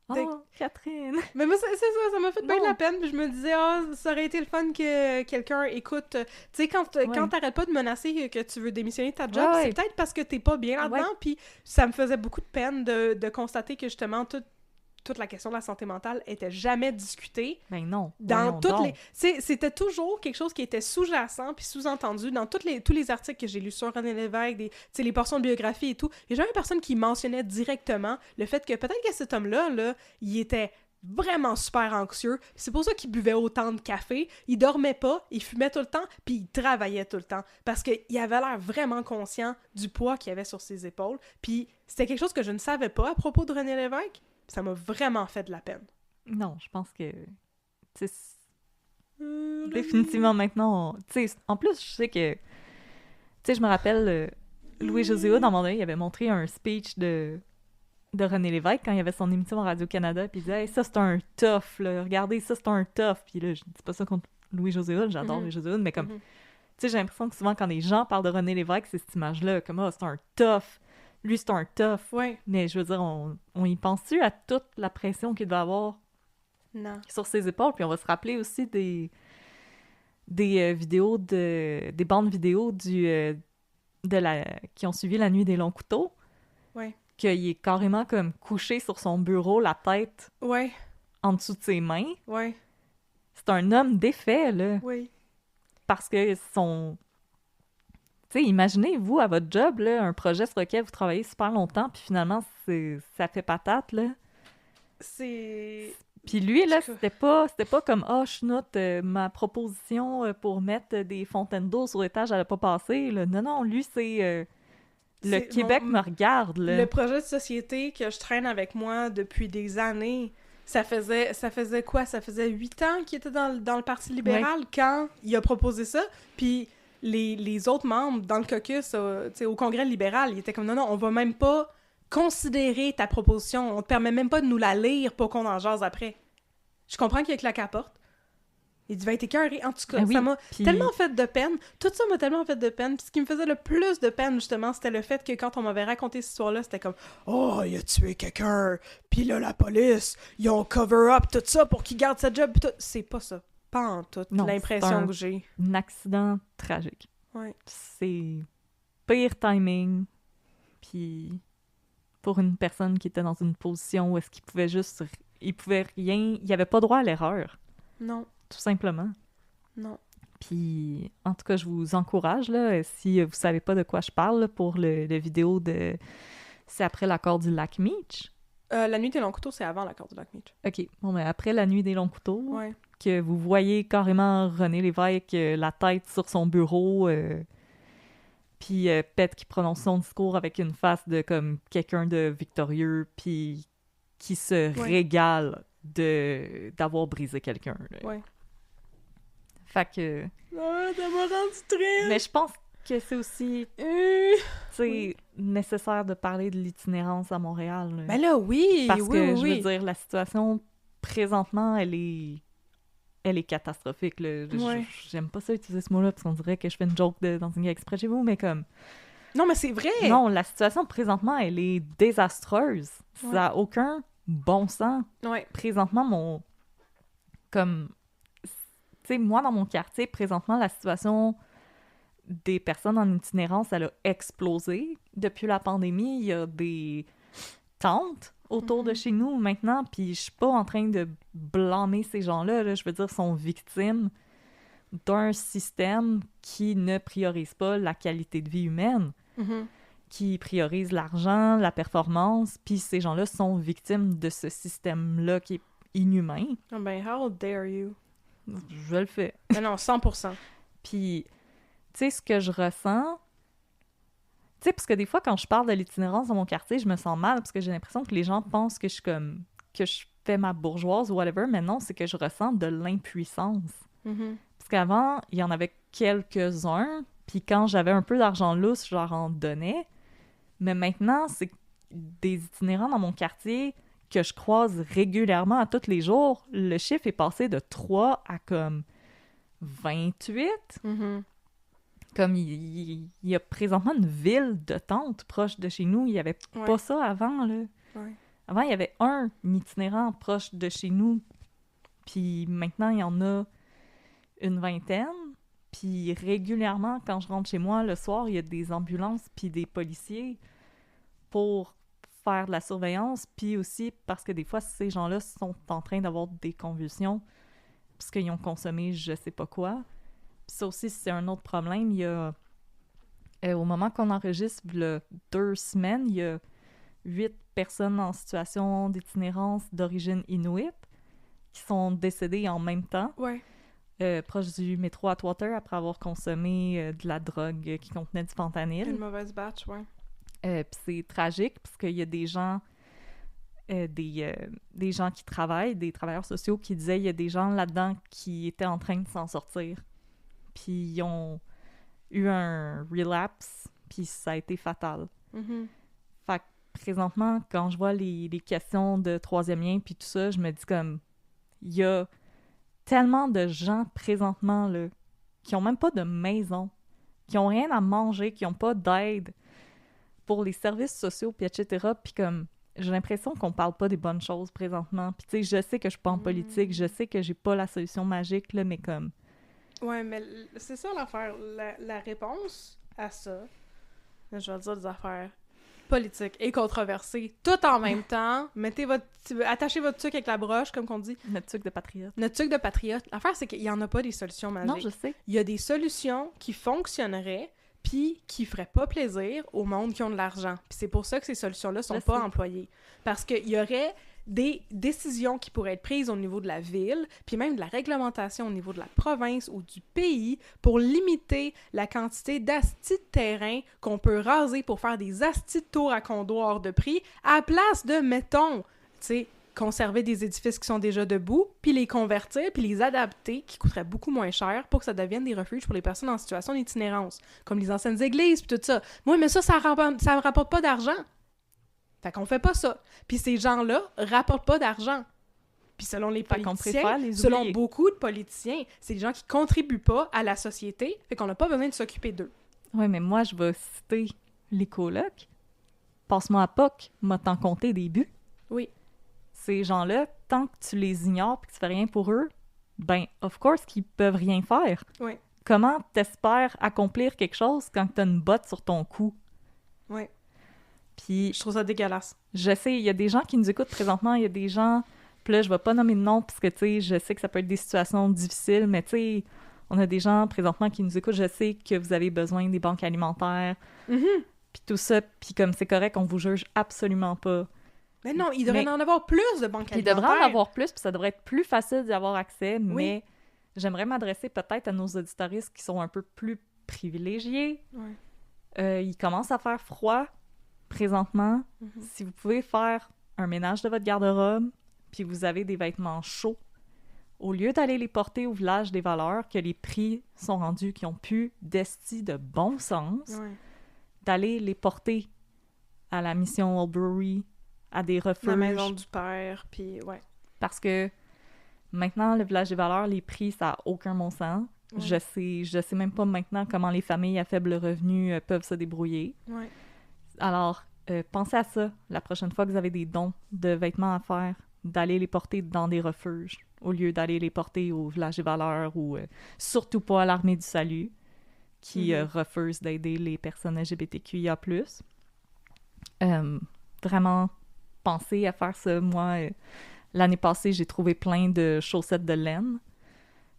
Oh, Catherine! Mais moi, c'est ça m'a fait bien de la peine, puis je me disais, ça aurait été le fun que quelqu'un écoute. Tu sais, quand t'arrêtes pas de menacer que tu veux démissionner de ta job, c'est peut-être parce que t'es pas bien là-dedans, puis ça me faisait beaucoup de peine de constater que justement, toute la question de la santé mentale était jamais discutée. Ben non. Dans toutes les... C'était toujours quelque chose qui était sous-jacent puis sous-entendu dans tous les articles que j'ai lus sur René Lévesque, les portions de biographie et tout. Il y a jamais personne qui mentionnait directement le fait que peut-être que cet homme-là, là, il était vraiment super anxieux. C'est pour ça qu'il buvait autant de café. Il dormait pas, il fumait tout le temps, puis il travaillait tout le temps. Parce qu'il avait l'air vraiment conscient du poids qu'il avait sur ses épaules. Puis c'était quelque chose que je ne savais pas à propos de René Lévesque. Ça m'a vraiment fait de la peine. Non, je pense que... définitivement maintenant... En plus, je sais que... Tu sais, je me rappelle, Louis-José Hood, dans mon œil, il avait montré un speech de René Lévesque quand il y avait son émission à Radio-Canada, puis il disait hey, « ça, c'est un tough, là. Regardez, ça, c'est un tough. » Puis là, je dis pas ça contre Louis-José Hood, j'adore Louis-José Hood, mais comme... Tu sais, j'ai l'impression que souvent, quand les gens parlent de René Lévesque, c'est cette image-là, comme « Ah, c'est un tough. » Lui, c'est un tough. Ouais. Mais je veux dire, on y pense-tu à toute la pression qu'il doit avoir sur ses épaules? Puis on va se rappeler aussi des vidéos, des bandes vidéo qui ont suivi la nuit des longs couteaux. Ouais. Qu'il est carrément comme couché sur son bureau, la tête en dessous de ses mains. Ouais. C'est un homme défait, là. Oui. Parce que tu sais, imaginez, vous, à votre job, là, un projet sur lequel vous travaillez super longtemps, puis finalement, ça fait patate, là. Puis lui, là, c'était pas comme « Ah, oh, chenoute, ma proposition pour mettre des fontaines d'eau sur l'étage, elle a pas passé. » Non, lui, c'est le Québec me regarde, là. Le projet de société que je traîne avec moi depuis des années, ça faisait quoi? Ça faisait 8 ans qu'il était dans le Parti libéral quand il a proposé ça, puis les autres membres dans le caucus, au Congrès libéral, ils étaient comme « Non, on va même pas... considérer ta proposition. On te permet même pas de nous la lire pour qu'on en jase après. » Je comprends qu'il a claqué la porte. Il dit « Va être écœuré. » En tout cas, ça m'a tellement fait de peine. Tout ça m'a tellement fait de peine. Puis ce qui me faisait le plus de peine, justement, c'était le fait que quand on m'avait raconté cette histoire-là, c'était comme « Oh, il a tué quelqu'un. Puis là, la police, ils ont cover-up tout ça pour qu'il garde sa job. » C'est pas ça. Pas en tout. L'impression que j'ai. Un accident tragique. Ouais. C'est pire timing. Puis... pour une personne qui était dans une position où est-ce qu'il pouvait juste... Il pouvait rien... Il avait pas droit à l'erreur. Non. Tout simplement. Non. Puis, en tout cas, je vous encourage, là, si vous savez pas de quoi je parle, là, pour le vidéo de... C'est après l'accord du lac Meech. La nuit des longs couteaux, c'est avant l'accord du lac Meech. OK. Bon, mais après la nuit des longs couteaux, ouais. Que vous voyez carrément René Lévesque, la tête sur son bureau... puis Pet qui prononce son discours avec une face de comme quelqu'un de victorieux, puis qui se régale d'avoir brisé quelqu'un. Là. Ouais. Fait que... Ah, ça m'a rendu triste! Mais je pense que c'est aussi nécessaire de parler de l'itinérance à Montréal. Là. Ben là, oui! Parce que, je veux dire, la situation, présentement, elle est catastrophique, là. J'aime pas ça utiliser ce mot-là, parce qu'on dirait que je fais une joke dans une exprès chez vous, mais comme... Non, mais c'est vrai! Non, la situation, présentement, elle est désastreuse. Ça n'a aucun bon sens. Ouais. Présentement, comme... Tu sais, moi, dans mon quartier, présentement, la situation des personnes en itinérance, elle a explosé. Depuis la pandémie, il y a des tentes autour de chez nous maintenant, puis je suis pas en train de blâmer ces gens-là, là. Je veux dire, sont victimes d'un système qui ne priorise pas la qualité de vie humaine, qui priorise l'argent, la performance, puis ces gens-là sont victimes de ce système-là qui est inhumain. Oh ben, how dare you? Je le fais. Mais non, 100%. Puis, tu sais, ce que je ressens... Tu sais, parce que des fois, quand je parle de l'itinérance dans mon quartier, je me sens mal parce que j'ai l'impression que les gens pensent que je suis comme... que je fais ma bourgeoise ou whatever, mais non, c'est que je ressens de l'impuissance. Parce qu'avant, il y en avait quelques-uns, puis quand j'avais un peu d'argent lousse, je leur en donnais. Mais maintenant, c'est des itinérants dans mon quartier que je croise régulièrement à tous les jours. Le chiffre est passé de 3 à comme 28. Comme il y a présentement une ville de tentes proche de chez nous. Il n'y avait pas ça avant, là. Avant, il y avait un itinérant proche de chez nous. Puis maintenant, il y en a une vingtaine. Puis régulièrement, quand je rentre chez moi, le soir, il y a des ambulances puis des policiers pour faire de la surveillance. Puis aussi parce que des fois, ces gens-là sont en train d'avoir des convulsions parce qu'ils ont consommé je sais pas quoi. Puis ça aussi, c'est un autre problème. Il y a... au moment qu'on enregistre, il y a 2 semaines, il y a 8 personnes en situation d'itinérance d'origine inuit qui sont décédées en même temps. Proche du métro Atwater après avoir consommé de la drogue qui contenait du fentanyl. Une mauvaise batch, Puis c'est tragique parce qu'il y a des gens des gens qui travaillent, des travailleurs sociaux qui disaient il y a des gens là-dedans qui étaient en train de s'en sortir. Puis ils ont eu un relapse, puis ça a été fatal. Fait que présentement, quand je vois les questions de troisième lien puis tout ça, je me dis comme il y a tellement de gens présentement là qui ont même pas de maison, qui ont rien à manger, qui ont pas d'aide pour les services sociaux puis etc. Puis comme j'ai l'impression qu'on parle pas des bonnes choses présentement. Puis tu sais, je sais que je suis pas en politique, je sais que j'ai pas la solution magique là, mais comme ouais, mais c'est ça l'affaire. La réponse à ça, je vais dire des affaires politiques et controversées, tout en même temps. Attachez votre tuque avec la broche, comme qu'on dit. Notre tuque de patriote. Notre tuque de patriote. L'affaire, c'est qu'il y en a pas des solutions magiques. Non, je sais. Il y a des solutions qui fonctionneraient, puis qui ferait pas plaisir au monde qui ont de l'argent. Puis c'est pour ça que ces solutions-là sont pas employées. Parce qu'il y aurait des décisions qui pourraient être prises au niveau de la ville, puis même de la réglementation au niveau de la province ou du pays pour limiter la quantité d'astis de terrain qu'on peut raser pour faire des astis de tours à comptoir de prix à la place de, mettons, tu sais, conserver des édifices qui sont déjà debout, puis les convertir, puis les adapter, qui coûteraient beaucoup moins cher pour que ça devienne des refuges pour les personnes en situation d'itinérance, comme les anciennes églises, puis tout ça. Oui, mais ça me rapporte pas d'argent. Fait qu'on fait pas ça. Puis ces gens-là rapportent pas d'argent. Puis selon les politiciens, selon beaucoup de politiciens, c'est des gens qui contribuent pas à la société, fait qu'on n'a pas besoin de s'occuper d'eux. Oui, mais moi, je vais citer les colocs. Passe-moi à POC, m'a t'en compté des buts. Oui. Ces gens-là, tant que tu les ignores et que tu fais rien pour eux, ben, of course, qu'ils peuvent rien faire. Oui. Comment t'espères accomplir quelque chose quand t'as une botte sur ton cou? Oui. Puis je trouve ça dégueulasse. Je sais, il y a des gens qui nous écoutent présentement, il y a des gens, puis là, je vais pas nommer de nom parce que, tu sais, je sais que ça peut être des situations difficiles, mais tu sais, on a des gens présentement qui nous écoutent, je sais que vous avez besoin des banques alimentaires, puis tout ça, puis comme c'est correct, on vous juge absolument pas. Mais non, il devrait en avoir plus de banques alimentaires. Il devrait en avoir plus, puis ça devrait être plus facile d'y avoir accès, mais j'aimerais m'adresser peut-être à nos auditoristes qui sont un peu plus privilégiés. Il commence à faire froid présentement. Si vous pouvez faire un ménage de votre garde-robe, puis vous avez des vêtements chauds, au lieu d'aller les porter au village des valeurs, que les prix sont rendus, qui ont plus d'esti de bon sens, d'aller les porter à la mission Old Brewery, à des refuges. La maison du père, puis Parce que maintenant, le village des valeurs, les prix, ça n'a aucun bon sens. Je sais même pas maintenant comment les familles à faible revenu peuvent se débrouiller. Alors, pensez à ça la prochaine fois que vous avez des dons de vêtements à faire, d'aller les porter dans des refuges au lieu d'aller les porter au village des valeurs ou surtout pas à l'Armée du Salut qui refuse d'aider les personnes LGBTQIA+. Vraiment, pensez à faire ça. Moi, l'année passée, j'ai trouvé plein de chaussettes de laine.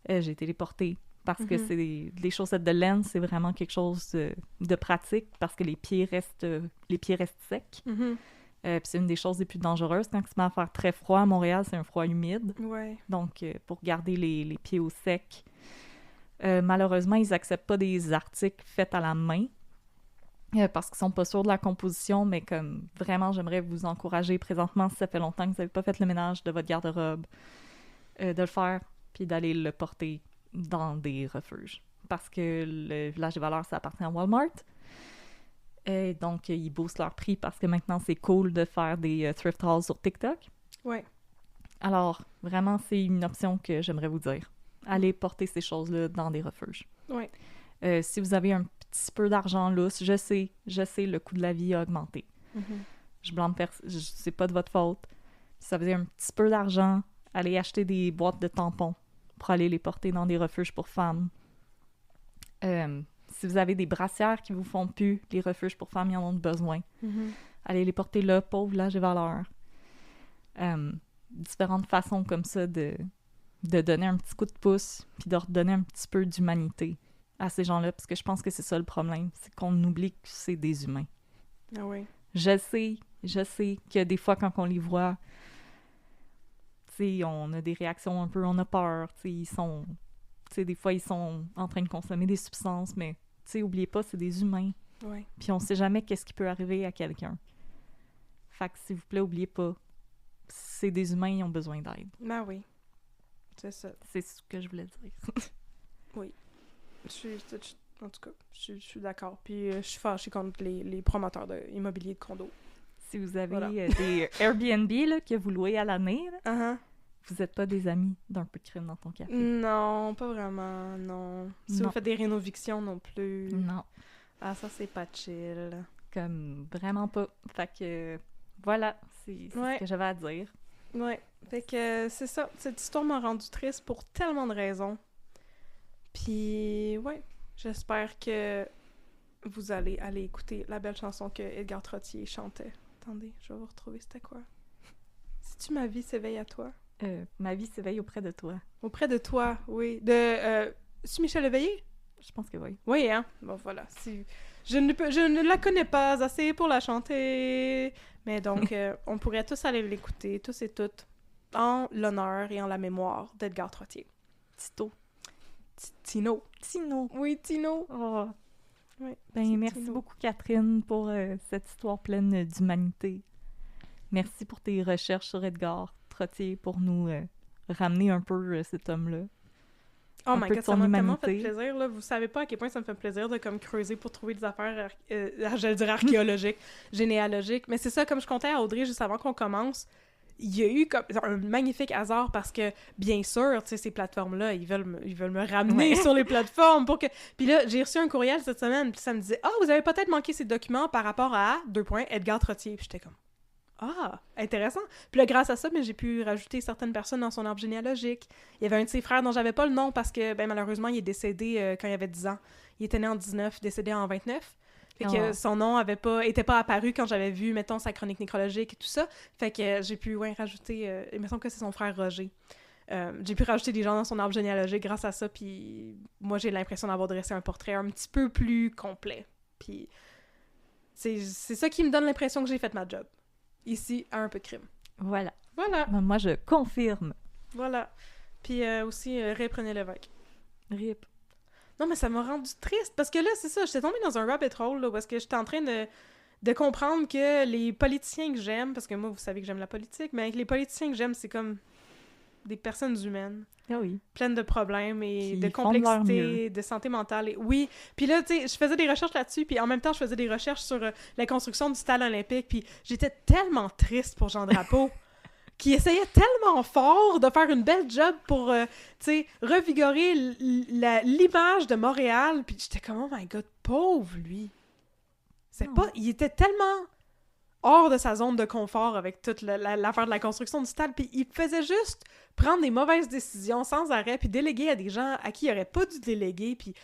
J'ai été les porter parce que c'est les chaussettes de laine, c'est vraiment quelque chose de pratique parce que les pieds restent secs. Puis c'est une des choses les plus dangereuses quand il se met à faire très froid. À Montréal, c'est un froid humide. Donc, pour garder les pieds au sec. Malheureusement, ils n'acceptent pas des articles faits à la main parce qu'ils sont pas sûrs de la composition, mais comme vraiment, j'aimerais vous encourager présentement, si ça fait longtemps que vous n'avez pas fait le ménage de votre garde-robe, de le faire puis d'aller le porter dans des refuges. Parce que le village des valeurs, ça appartient à Walmart. Et donc, ils boostent leur prix parce que maintenant, c'est cool de faire des thrift hauls sur TikTok. Alors, vraiment, c'est une option que j'aimerais vous dire. Allez porter ces choses-là dans des refuges. Si vous avez un petit peu d'argent lousse, je sais, le coût de la vie a augmenté. Je blâme c'est pas de votre faute. Si vous avez un petit peu d'argent, allez acheter des boîtes de tampons pour aller les porter dans des refuges pour femmes. Si vous avez des brassières qui vous font plus, les refuges pour femmes, ils en ont besoin. Allez les porter là, pas au village des valeurs. Différentes façons comme ça de donner un petit coup de pouce puis de redonner un petit peu d'humanité à ces gens-là, parce que je pense que c'est ça le problème, c'est qu'on oublie que c'est des humains. Je sais que des fois, quand on les voit, on a des réactions un peu, on a peur, des fois, ils sont en train de consommer des substances, mais oubliez pas, c'est des humains. Puis on sait jamais qu'est-ce qui peut arriver à quelqu'un. Fait que, s'il vous plaît, oubliez pas, c'est des humains, ils ont besoin d'aide. C'est ça. C'est ce que je voulais dire. En tout cas, je suis d'accord. Puis je suis fâchée contre les promoteurs immobiliers de condos. Si vous avez des Airbnb là, que vous louez à l'année, vous n'êtes pas des amis d'un peu de crime dans ton café. Non, pas vraiment, non. Si vous faites des rénovictions non plus. Non. Ah, ça, c'est pas chill. Comme, vraiment pas. Fait que, voilà, c'est ce que j'avais à dire. Fait que c'est ça. Cette histoire m'a rendue triste pour tellement de raisons. Puis, j'espère que vous allez aller écouter la belle chanson que Edgar Trottier chantait. Attendez, je vais vous retrouver, c'était quoi? Si-tu ma vie s'éveille à toi? Ma vie s'éveille auprès de toi. Auprès de toi, oui. C'est Michel Léveillé? Je pense que oui. Oui, hein? Bon, voilà. Je ne la connais pas assez pour la chanter, mais donc, on pourrait tous aller l'écouter, tous et toutes, en l'honneur et en la mémoire d'Edgar Trottier. Tito. Tino. Tino. Oui, Tino. Oh. Oui, Ben, merci beaucoup, Catherine, pour cette histoire pleine d'humanité. Merci pour tes recherches sur Edgar Trottier pour nous ramener un peu cet homme-là. Oh Un my peu god, de ça son m'a tellement fait humanité. plaisir, là. Vous savez pas à quel point ça me fait plaisir de comme creuser pour trouver des affaires, j'allais dire archéologiques, généalogiques. Mais c'est ça, comme je comptais à Audrey juste avant qu'on commence, il y a eu comme un magnifique hasard parce que, bien sûr, tu sais, ces plateformes-là, ils veulent me ramener sur les plateformes pour que... Puis là, j'ai reçu un courriel cette semaine, puis ça me disait « Ah, vous avez peut-être manqué ces documents par rapport à... » Edgar Trottier. Puis j'étais comme « Ah, intéressant. » Puis là, grâce à ça, j'ai pu rajouter certaines personnes dans son arbre généalogique. Il y avait un de ses frères dont j'avais pas le nom parce que, ben malheureusement, il est décédé quand il avait 10 ans. Il était né en 19, décédé en 29. Fait que son nom était pas apparu quand j'avais vu, mettons, sa chronique nécrologique et tout ça. Fait que j'ai pu, rajouter... il me semble que c'est son frère Roger. J'ai pu rajouter des gens dans son arbre généalogique grâce à ça, puis moi, j'ai l'impression d'avoir dressé un portrait un petit peu plus complet. Puis c'est ça qui me donne l'impression que j'ai fait ma job. Ici, à Un peu de crime. Voilà. Voilà. Ben, moi, je confirme. Voilà. Puis aussi, Ray René Lévesque. RIP. Non, mais ça m'a rendu triste, parce que là, c'est ça, j'étais tombée dans un rabbit hole, là, parce que j'étais en train de comprendre que les politiciens que j'aime, parce que moi, vous savez que j'aime la politique, mais les politiciens que j'aime, c'est comme des personnes humaines, Ah oui. pleines de problèmes et Qui de font de leur complexité, de santé mentale. Et... Oui, puis là, tu sais, je faisais des recherches là-dessus, puis en même temps, je faisais des recherches sur la construction du stade olympique, puis j'étais tellement triste pour Jean Drapeau. Qui essayait tellement fort de faire une belle job pour, tu sais, revigorer l'image de Montréal. Puis j'étais comme, oh my god, pauvre lui. Il était tellement hors de sa zone de confort avec toute l'affaire de la construction du stade. Puis il faisait juste prendre des mauvaises décisions sans arrêt, puis déléguer à des gens à qui il aurait pas dû déléguer. Puis,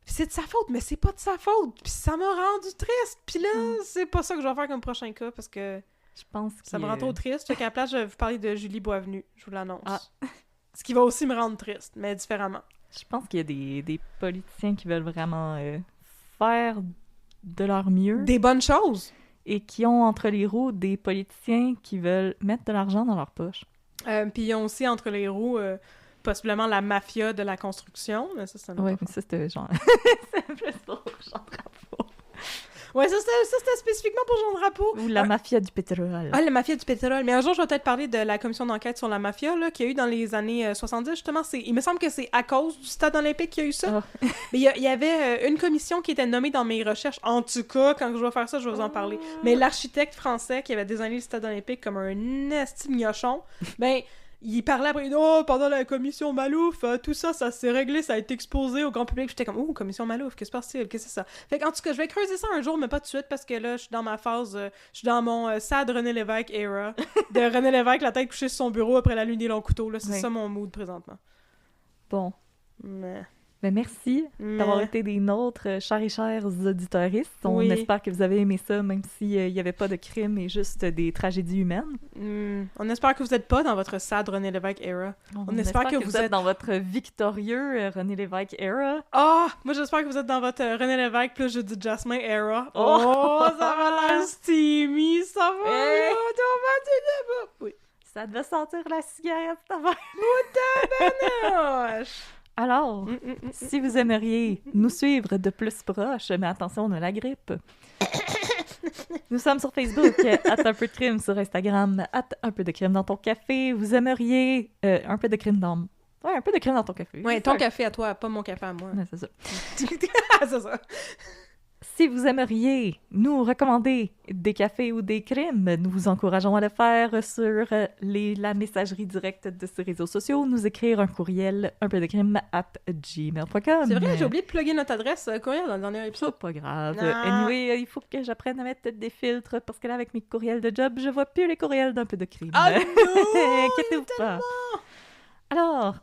c'est de sa faute, mais c'est pas de sa faute. Puis ça m'a rendu triste. Puis là, c'est pas ça que je vais faire comme prochain cas, parce que... Je pense que... Ça me rend trop triste. Fait qu'à la place, je vais vous parler de Julie Boisvenu. Je vous l'annonce. Ah. Ce qui va aussi me rendre triste, mais différemment. Je pense qu'il y a des politiciens qui veulent vraiment faire de leur mieux. Des bonnes choses! Et qui ont entre les roues des politiciens qui veulent mettre de l'argent dans leur poche. Puis ils ont aussi entre les roues possiblement la mafia de la construction. Mais ça, c'est Ouais, mais ça, c'était genre... c'est plus pour Jean Drapeau. Ouais, ça c'était spécifiquement pour Jean Drapeau. Ou la mafia du pétrole. Ah, la mafia du pétrole. Mais un jour, je vais peut-être parler de la commission d'enquête sur la mafia, là, qu'il y a eu dans les années 70, justement. Il me semble que c'est à cause du stade olympique qu'il y a eu ça. Oh. Mais il y avait une commission qui était nommée dans mes recherches. En tout cas, quand je vais faire ça, je vais vous en parler. Mais l'architecte français qui avait désigné le stade olympique comme un esti de gnochon, ben... Il parlait après, pendant la commission Malouf, tout ça, ça s'est réglé, ça a été exposé au grand public. J'étais comme, commission Malouf, qu'est-ce qui se passe-t-il? Qu'est-ce que c'est ça? Fait qu'en tout cas, je vais creuser ça un jour, mais pas tout de suite, parce que là, je suis dans ma phase, je suis dans mon sad René Lévesque era, de René Lévesque, la tête couchée sur son bureau après la lune des longs couteaux, là, c'est ça mon mood présentement. Bon. Mais... Ben merci d'avoir été des nôtres, chers et chers auditeuristes. On Oui. espère que vous avez aimé ça, même s'il n'y avait pas de crime et juste des tragédies humaines. On espère que vous n'êtes pas dans votre sad René Lévesque era. On espère que vous êtes dans votre victorieux René Lévesque era. Moi j'espère que vous êtes dans votre René Lévesque plus Judith Jasmin era. Ça va l'air steamy, ça va là, oui. Ça devait sentir la cigarette, ta mère. Tabarnouche! Alors, si vous aimeriez nous suivre de plus proche, mais attention, on a la grippe. Nous sommes sur Facebook, @un peu de crime, sur Instagram, @un peu de crime dans ton café. Vous aimeriez un peu de crime dans... Ouais, un peu de crime dans ton café. Ouais, ton café à toi, pas mon café à moi. Ouais, c'est ça. C'est ça. Si vous aimeriez nous recommander des cafés ou des crimes, nous vous encourageons à le faire sur la messagerie directe de ces réseaux sociaux, nous écrire un courriel unpeudecrime@gmail.com. C'est vrai, j'ai oublié de plugger notre adresse courriel dans le dernier épisode. C'est pas grave. Non. Anyway, il faut que j'apprenne à mettre des filtres parce que là, avec mes courriels de job, je vois plus les courriels d'un peu de crime. Ah non! Inquiétez-vous pas. Alors...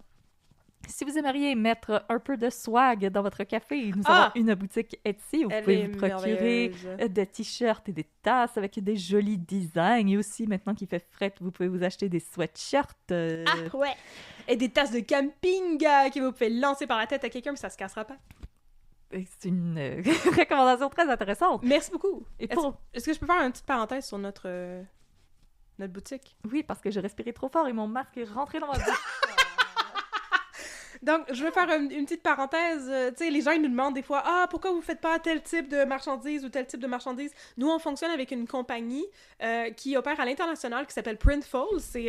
Si vous aimeriez mettre un peu de swag dans votre café, nous avons une boutique Etsy où vous pouvez vous procurer des t-shirts et des tasses avec des jolis designs. Et aussi, maintenant qu'il fait fret, vous pouvez vous acheter des sweatshirts. Ouais! Et des tasses de camping que vous pouvez lancer par la tête à quelqu'un, mais ça se cassera pas. C'est une recommandation très intéressante. Merci beaucoup. Et pour... Est-ce que je peux faire une petite parenthèse sur notre boutique? Oui, parce que j'ai respiré trop fort et mon masque est rentré dans ma bouche. Donc, je vais faire une petite parenthèse. Tu sais, les gens ils nous demandent des fois « Ah, pourquoi vous faites pas tel type de marchandise ou tel type de marchandise? » Nous, on fonctionne avec une compagnie qui opère à l'international qui s'appelle Printful. C'est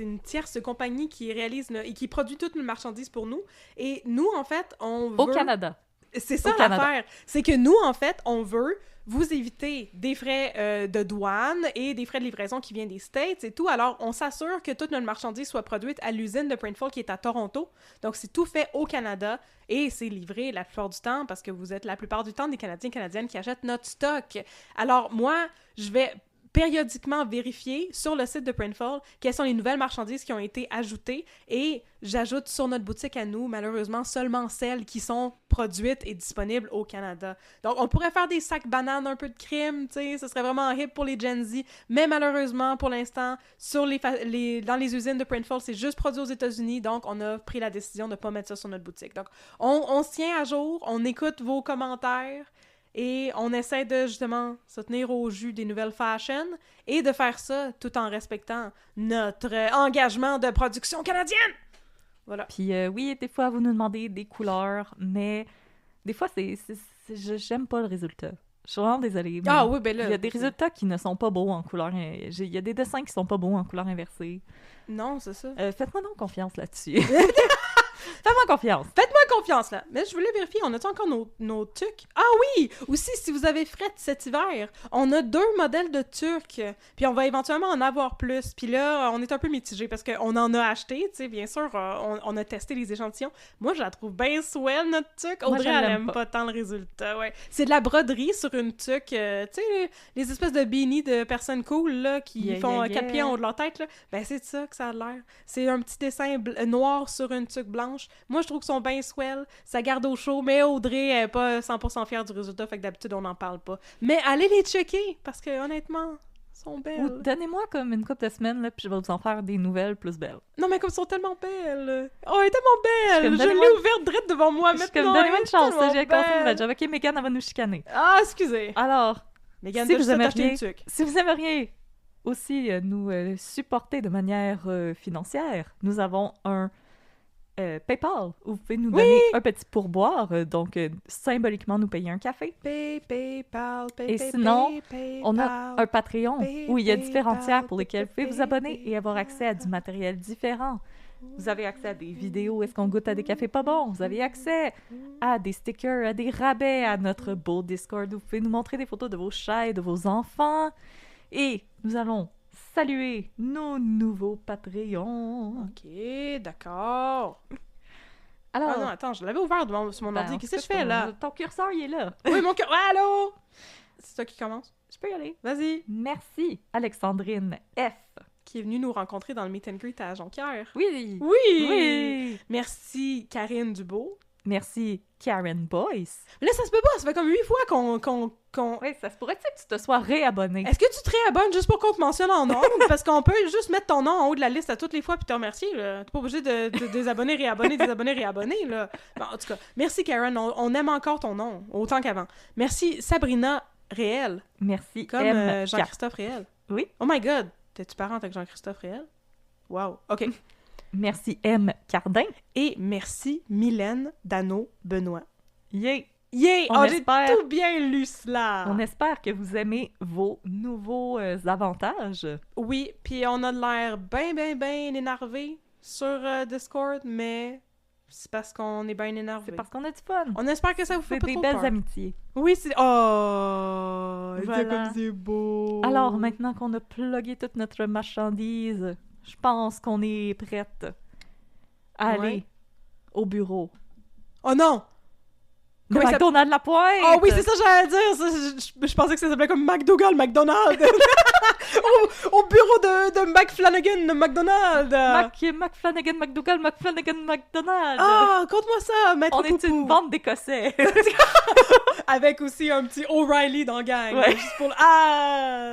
une tierce compagnie qui réalise et qui produit toutes nos marchandises pour nous. Et nous, en fait, on veut... Au Canada. C'est ça l'affaire. C'est que nous, en fait, on veut vous éviter des frais de douane et des frais de livraison qui viennent des States et tout. Alors, on s'assure que toute notre marchandise soit produite à l'usine de Printful qui est à Toronto. Donc, c'est tout fait au Canada et c'est livré la plupart du temps parce que vous êtes la plupart du temps des Canadiens et Canadiennes qui achètent notre stock. Alors, moi, je vais périodiquement vérifier sur le site de Printful quelles sont les nouvelles marchandises qui ont été ajoutées et j'ajoute sur notre boutique à nous, malheureusement, seulement celles qui sont produites et disponibles au Canada. Donc, on pourrait faire des sacs bananes, un peu de crème, tu sais, ce serait vraiment hip pour les Gen Z, mais malheureusement, pour l'instant, dans les usines de Printful, c'est juste produit aux États-Unis, donc on a pris la décision de ne pas mettre ça sur notre boutique. Donc, on se tient à jour, on écoute vos commentaires, et on essaie de, justement, se tenir au jus des nouvelles fashions et de faire ça tout en respectant notre engagement de production canadienne! Voilà. Puis oui, des fois, vous nous demandez des couleurs, mais des fois, j'aime pas le résultat. Je suis vraiment désolée. Ah oui, ben là... Il y a des résultats qui ne sont pas beaux en couleur... Il y a des dessins qui sont pas beaux en couleur inversée. Non, c'est ça. Faites-moi donc confiance là-dessus. Faites-moi confiance. Faites-moi confiance, là. Mais je voulais vérifier, on a-tu encore nos tucs? Ah oui! Aussi, si vous avez fret cet hiver, on a 2 modèles de tucs. Puis on va éventuellement en avoir plus. Puis là, on est un peu mitigé parce qu'on en a acheté, tu sais, bien sûr, on a testé les échantillons. Moi, je la trouve bien swell, notre tuc. Audrey, elle aime pas tant le résultat, ouais. C'est de la broderie sur une tuc, tu sais, les espèces de beanies de personnes cool, là, qui font 4 pieds en haut de leur tête, là. Ben, c'est de ça que ça a l'air. C'est un petit dessin noir sur une tuc blanche. Moi, je trouve qu'ils sont bien swell. Ça garde au chaud, mais Audrey est pas 100% fière du résultat, fait que d'habitude, on n'en parle pas. Mais allez les checker, parce que honnêtement, ils sont belles. Ou donnez-moi comme une couple de semaines, là, puis je vais vous en faire des nouvelles plus belles. Non, mais comme elles sont tellement belles. Oh, elle est tellement belle! Je l'ai ouverte direct devant moi maintenant. Donnez-moi une chance, j'ai commencé une job. Ok, Megan, elle va nous chicaner. Ah, excusez. Alors, Megan, si vous aimeriez aussi nous supporter de manière financière, nous avons un PayPal, où vous pouvez nous donner un petit pourboire, donc symboliquement nous payer un café. PayPal. Et sinon, on a un Patreon où il y a différents tiers pour lesquels vous pouvez vous abonner et avoir accès à du matériel différent. Vous avez accès à des vidéos, est-ce qu'on goûte à des cafés pas bons? Vous avez accès à des stickers, à des rabais, à notre beau Discord où vous pouvez nous montrer des photos de vos chats et de vos enfants. Et nous allons saluer nos nouveaux Patreons. Ok, d'accord. Alors, ah non, attends, je l'avais ouvert sur mon ordi. Qu'est-ce que je fais, là? Ton curseur, il est là. Oui, mon curseur. Allô? C'est toi qui commence? Je peux y aller. Vas-y. Merci, Alexandrine F. Qui est venue nous rencontrer dans le meet and greet à Jonquière. Oui. Oui. Merci, Karine Dubeau. Merci, Karen Boyce. Là, ça se peut pas. Ça fait comme 8 fois qu'on... Oui, ça se pourrait que tu te sois réabonné. Est-ce que tu te réabonnes juste pour qu'on te mentionne en nom? Parce qu'on peut juste mettre ton nom en haut de la liste à toutes les fois puis te remercier, là. T'es pas obligé de désabonner, réabonner, désabonner, réabonner, là. Bon, en tout cas, merci, Karen. On aime encore ton nom, autant qu'avant. Merci, Sabrina Réel. Merci, comme Jean-Christophe Réel. Oui. Oh my God! T'es-tu parente avec Jean-Christophe Réel? Wow. OK. Merci, M. Cardin. Et merci, Mylène Dano-Benoît. Yay! Yeah! Oh, j'ai tout bien lu cela! On espère que vous aimez vos nouveaux avantages. Oui, puis on a l'air bien énervé sur Discord, mais c'est parce qu'on est bien énervé. C'est parce qu'on a du fun. On espère que ça vous fait pas trop peur. C'est des belles amitiés. Oui, c'est... Oh! Voilà. Comme c'est beau! Alors, maintenant qu'on a plugué toute notre marchandise, je pense qu'on est prête à aller au bureau. Oh non! Le McDonald's La Pointe! Oh oui, c'est ça que j'allais dire! Ça, je pensais que ça s'appelait comme McDougall, McDonald's! au bureau de McFlanagan, McDonald's! McFlanagan, McDougall, McFlanagan, McDonald's! Ah, conte-moi ça, maître On est une bande d'Écossais! Avec aussi un petit O'Reilly dans la gang. Ouais. Juste pour... Ah!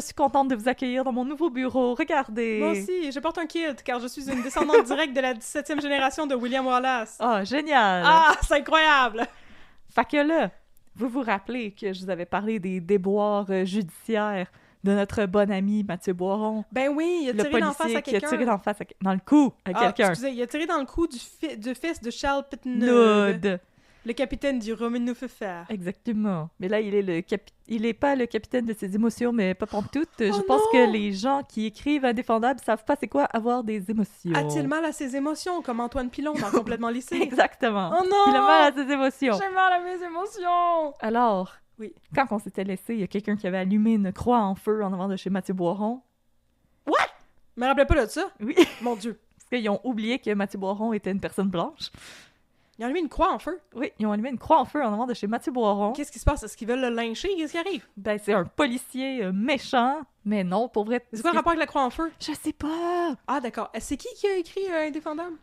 suis contente de vous accueillir dans mon nouveau bureau. Regardez! Moi aussi, je porte un kilt, car je suis une descendante directe de la 17e génération de William Wallace. Ah, génial! Ah, c'est incroyable! Fait que là, vous vous rappelez que je vous avais parlé des déboires judiciaires de notre bon ami Mathieu Boiron, Ben oui, il a le tiré d'en face policier à qui a quelqu'un. tiré dans le cou à quelqu'un. Excusez, il a tiré dans le cou du fils de Charles Pitneud, Nude. le capitaine du Roman Fer. Exactement. Mais là, il est pas le capitaine de ses émotions, mais pas pantoute. Je Oh pense non! que les gens qui écrivent Indéfendable savent pas c'est quoi avoir des émotions. A-t-il mal à ses émotions, comme Antoine Pilon dans Complètement lissé? Exactement. Oh non! Il a mal à ses émotions. J'ai mal à mes émotions! Alors, Oui. quand on s'était laissé, il y a quelqu'un qui avait allumé une croix en feu en avant de chez Mathieu Boiron. Je me rappelais pas de ça. Oui. Mon Dieu. Parce qu'ils ont oublié que Mathieu Boiron était une personne blanche. Il a mis une croix en feu. Oui, ils ont allumé une croix en feu en avant de chez Mathieu Boiron. Qu'est-ce qui se passe? Est-ce qu'ils veulent le lyncher? Qu'est-ce qui arrive? Ben, c'est un policier méchant, mais non, pour vrai. C'est quoi le rapport avec la croix en feu? Je sais pas. Ah, d'accord. C'est qui a écrit Indéfendable?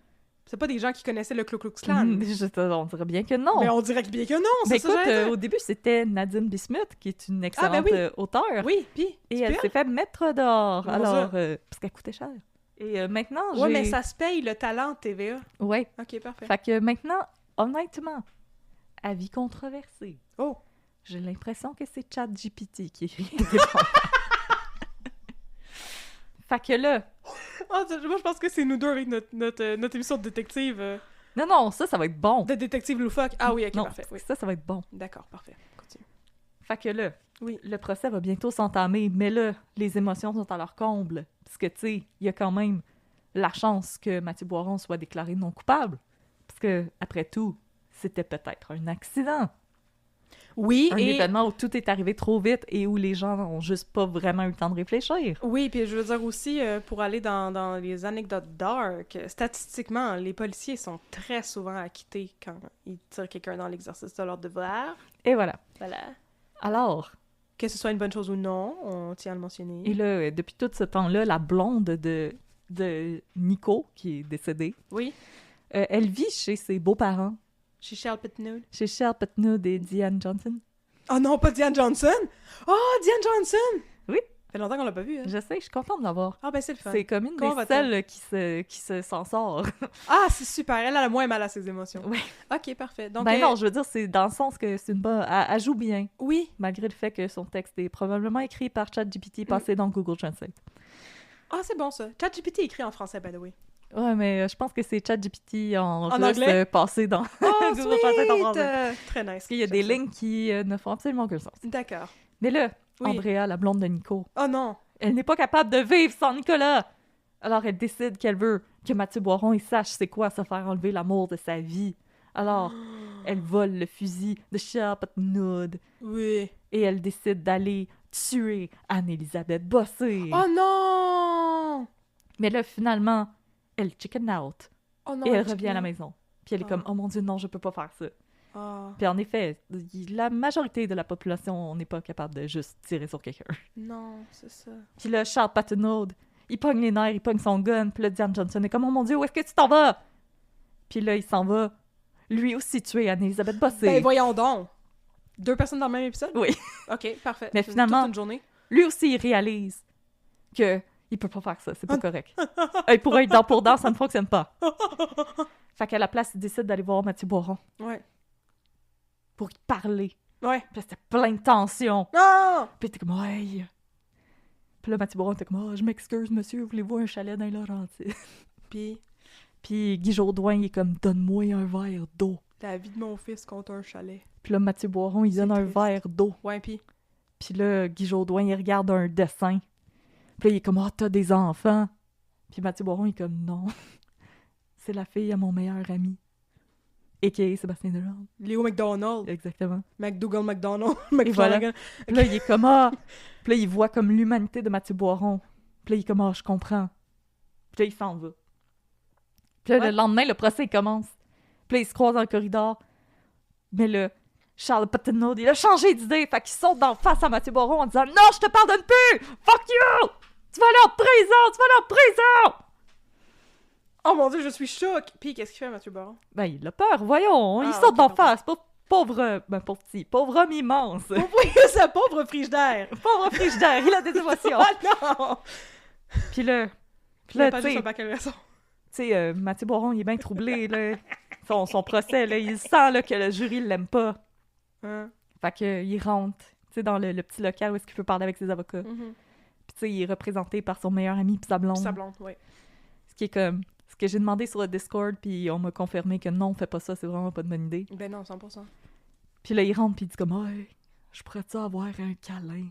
C'est pas des gens qui connaissaient le Ku Klux Klan. On dirait bien que non. Mais on dirait que bien que non, Ben c'est ça que écoute, j'allais dire. au début, c'était Nadine Bismuth, qui est une excellente oui. auteure. Oui, puis... Et elle s'est fait mettre dehors. Mon Alors, Dieu. parce qu'elle coûtait cher. Et maintenant, j'ai... Ouais, mais ça se paye le talent TVA. Ouais. Ok, parfait. Fait que maintenant, honnêtement, avis controversé. Oh! J'ai l'impression que c'est ChatGPT qui écrit. Fait que là... Moi, je pense que c'est nous deux avec notre émission de détective. Non, ça va être bon. De détective loufoque. Ah oui, ok, non, parfait. Oui. ça va être bon. D'accord, parfait. Continue. Fait que là, Oui. le procès va bientôt s'entamer, mais là, les émotions sont à leur comble. Parce que, tu sais, il y a quand même la chance que Mathieu Boiron soit déclaré non coupable. Parce que, après tout, c'était peut-être un accident. Oui, Un événement où tout est arrivé trop vite et où les gens n'ont juste pas vraiment eu le temps de réfléchir. Oui, puis je veux dire aussi, pour aller dans les anecdotes dark, statistiquement, les policiers sont très souvent acquittés quand ils tirent quelqu'un dans l'exercice de leur devoir. Et voilà. Voilà. Alors, Que ce soit une bonne chose ou non, on tient à le mentionner. et là, depuis tout ce temps-là, la blonde de Nico, qui est décédée, Oui, elle vit chez ses beaux-parents, chez Charles Pitneud. chez Charles Pitneud et Diane Johnson. Oh non, pas Diane Johnson! Oh, Diane Johnson! Oui. Ça fait longtemps qu'on l'a pas vue, hein? Je sais, je suis contente de l'avoir. Ah ben c'est le fun. C'est comme une Comment des va-t-elle? seules qui s'en sort. Ah, c'est super, elle a moins mal à ses émotions. Oui. Ok, parfait. Donc, Ben non, je veux dire, c'est dans le sens que c'est une bonne... Elle joue bien, Oui. malgré le fait que son texte est probablement écrit par ChatGPT passé dans Google Translate. Ah, c'est bon ça. ChatGPT écrit en français, by the way. Ouais, mais je pense que c'est ChatGPT en russe anglais? passé dans Oh, Google Translate en sweet! français. Très nice. Parce qu'il y a des lignes qui ne font absolument aucun sens. D'accord. Mais là, Oui. Andrea, la blonde de Nico, Oh non! elle n'est pas capable de vivre sans Nicolas. Alors elle décide qu'elle veut que Mathieu Boiron il sache c'est quoi se faire enlever l'amour de sa vie. Alors, elle vole le fusil de Charles Pitneud Oui. et elle décide d'aller tuer Anne-Elisabeth Bossé. Oh non! Mais là, finalement, elle chicken out Oh non! et elle revient à la maison. Puis elle est Ah. comme « Oh mon Dieu, non, je peux pas faire ça. » Ah. Puis en effet, la majorité de la population n'est pas capable de juste tirer sur quelqu'un. Non, c'est ça. Puis là, Charles Pitneud, il pogne les nerfs, il pogne son gun. Puis là, Diane Johnson est comme « Oh mon Dieu, où est-ce que tu t'en vas? » Puis là, il s'en va, lui aussi tuer Anne-Elisabeth Bossé. Ben voyons donc! 2 personnes dans le même épisode? Oui. Ok, parfait. Mais C'est finalement- toute une journée. Lui aussi, il réalise que il peut pas faire ça, c'est pas correct. Pour être dent pour dent, ça ne fonctionne pas. Fait qu'à la place, il décide d'aller voir Mathieu Boiron Ouais. pour y parler. Ouais. Puis là, c'était plein de tension. Non! Puis il était comme « Ouais! » Puis là, Mathieu Boiron était comme « Oh, je m'excuse, monsieur, voulez-vous un chalet dans les Laurentides? » Puis, Puis Guy Jourdouin, il est comme « Donne-moi un verre d'eau. » la vie de mon fils contre un chalet. Puis là, Mathieu Boiron, il C'est donne un triste. verre d'eau. Ouais, puis... Puis là, Guy Jourdouin, il regarde un dessin. Puis là, il est comme « Ah, t'as des enfants? » Puis Mathieu Boiron, il est comme « Non, c'est la fille à mon meilleur ami. » A.K.A. Sébastien Delorme. Léo McDonald. Exactement. McDougall McDonald. Et voilà. McFlanagan. Puis là, il est comme « Ah! » Puis là, il voit comme l'humanité de Mathieu Boiron. Puis là, il est comme « Ah, je comprends. » Puis là, il s'en va. Puis là, Ouais. le lendemain, le procès, il commence. Puis là, ils se croisent dans le corridor. Mais là, Charles Pitneud, il a changé d'idée. Fait qu'il saute d'en face à Mathieu Boiron en disant « Non, je te pardonne plus! Fuck you! Tu vas aller en prison! Tu vas aller en prison! » Oh mon Dieu, je suis choquée! Puis qu'est-ce qu'il fait, Mathieu Baron? Ben, il a peur, voyons. Il Ah, saute ok, d'en pardon. face pauvre homme immense. Oui, ce pauvre frigidaire! Pauvre frigidaire, il a des émotions. Oh non! Puis là, Il a pas tu juste sais, un bac à leçon. Mathieu Boiron, il est bien troublé, là. Son procès, là, il sent là, que le jury l'aime pas. Hein? Fait que il rentre, dans le petit local où est-ce qu'il peut parler avec ses avocats. Mhm. Puis tu sais, il est représenté par son meilleur ami puis sa blonde. Sa blonde, oui. Ce qui est comme... Ce que j'ai demandé sur le Discord, puis on m'a confirmé que non, fais pas ça, c'est vraiment pas de bonne idée. Ben non, 100%. Puis là, il rentre, puis il dit comme « Hey, je pourrais-tu avoir un câlin? »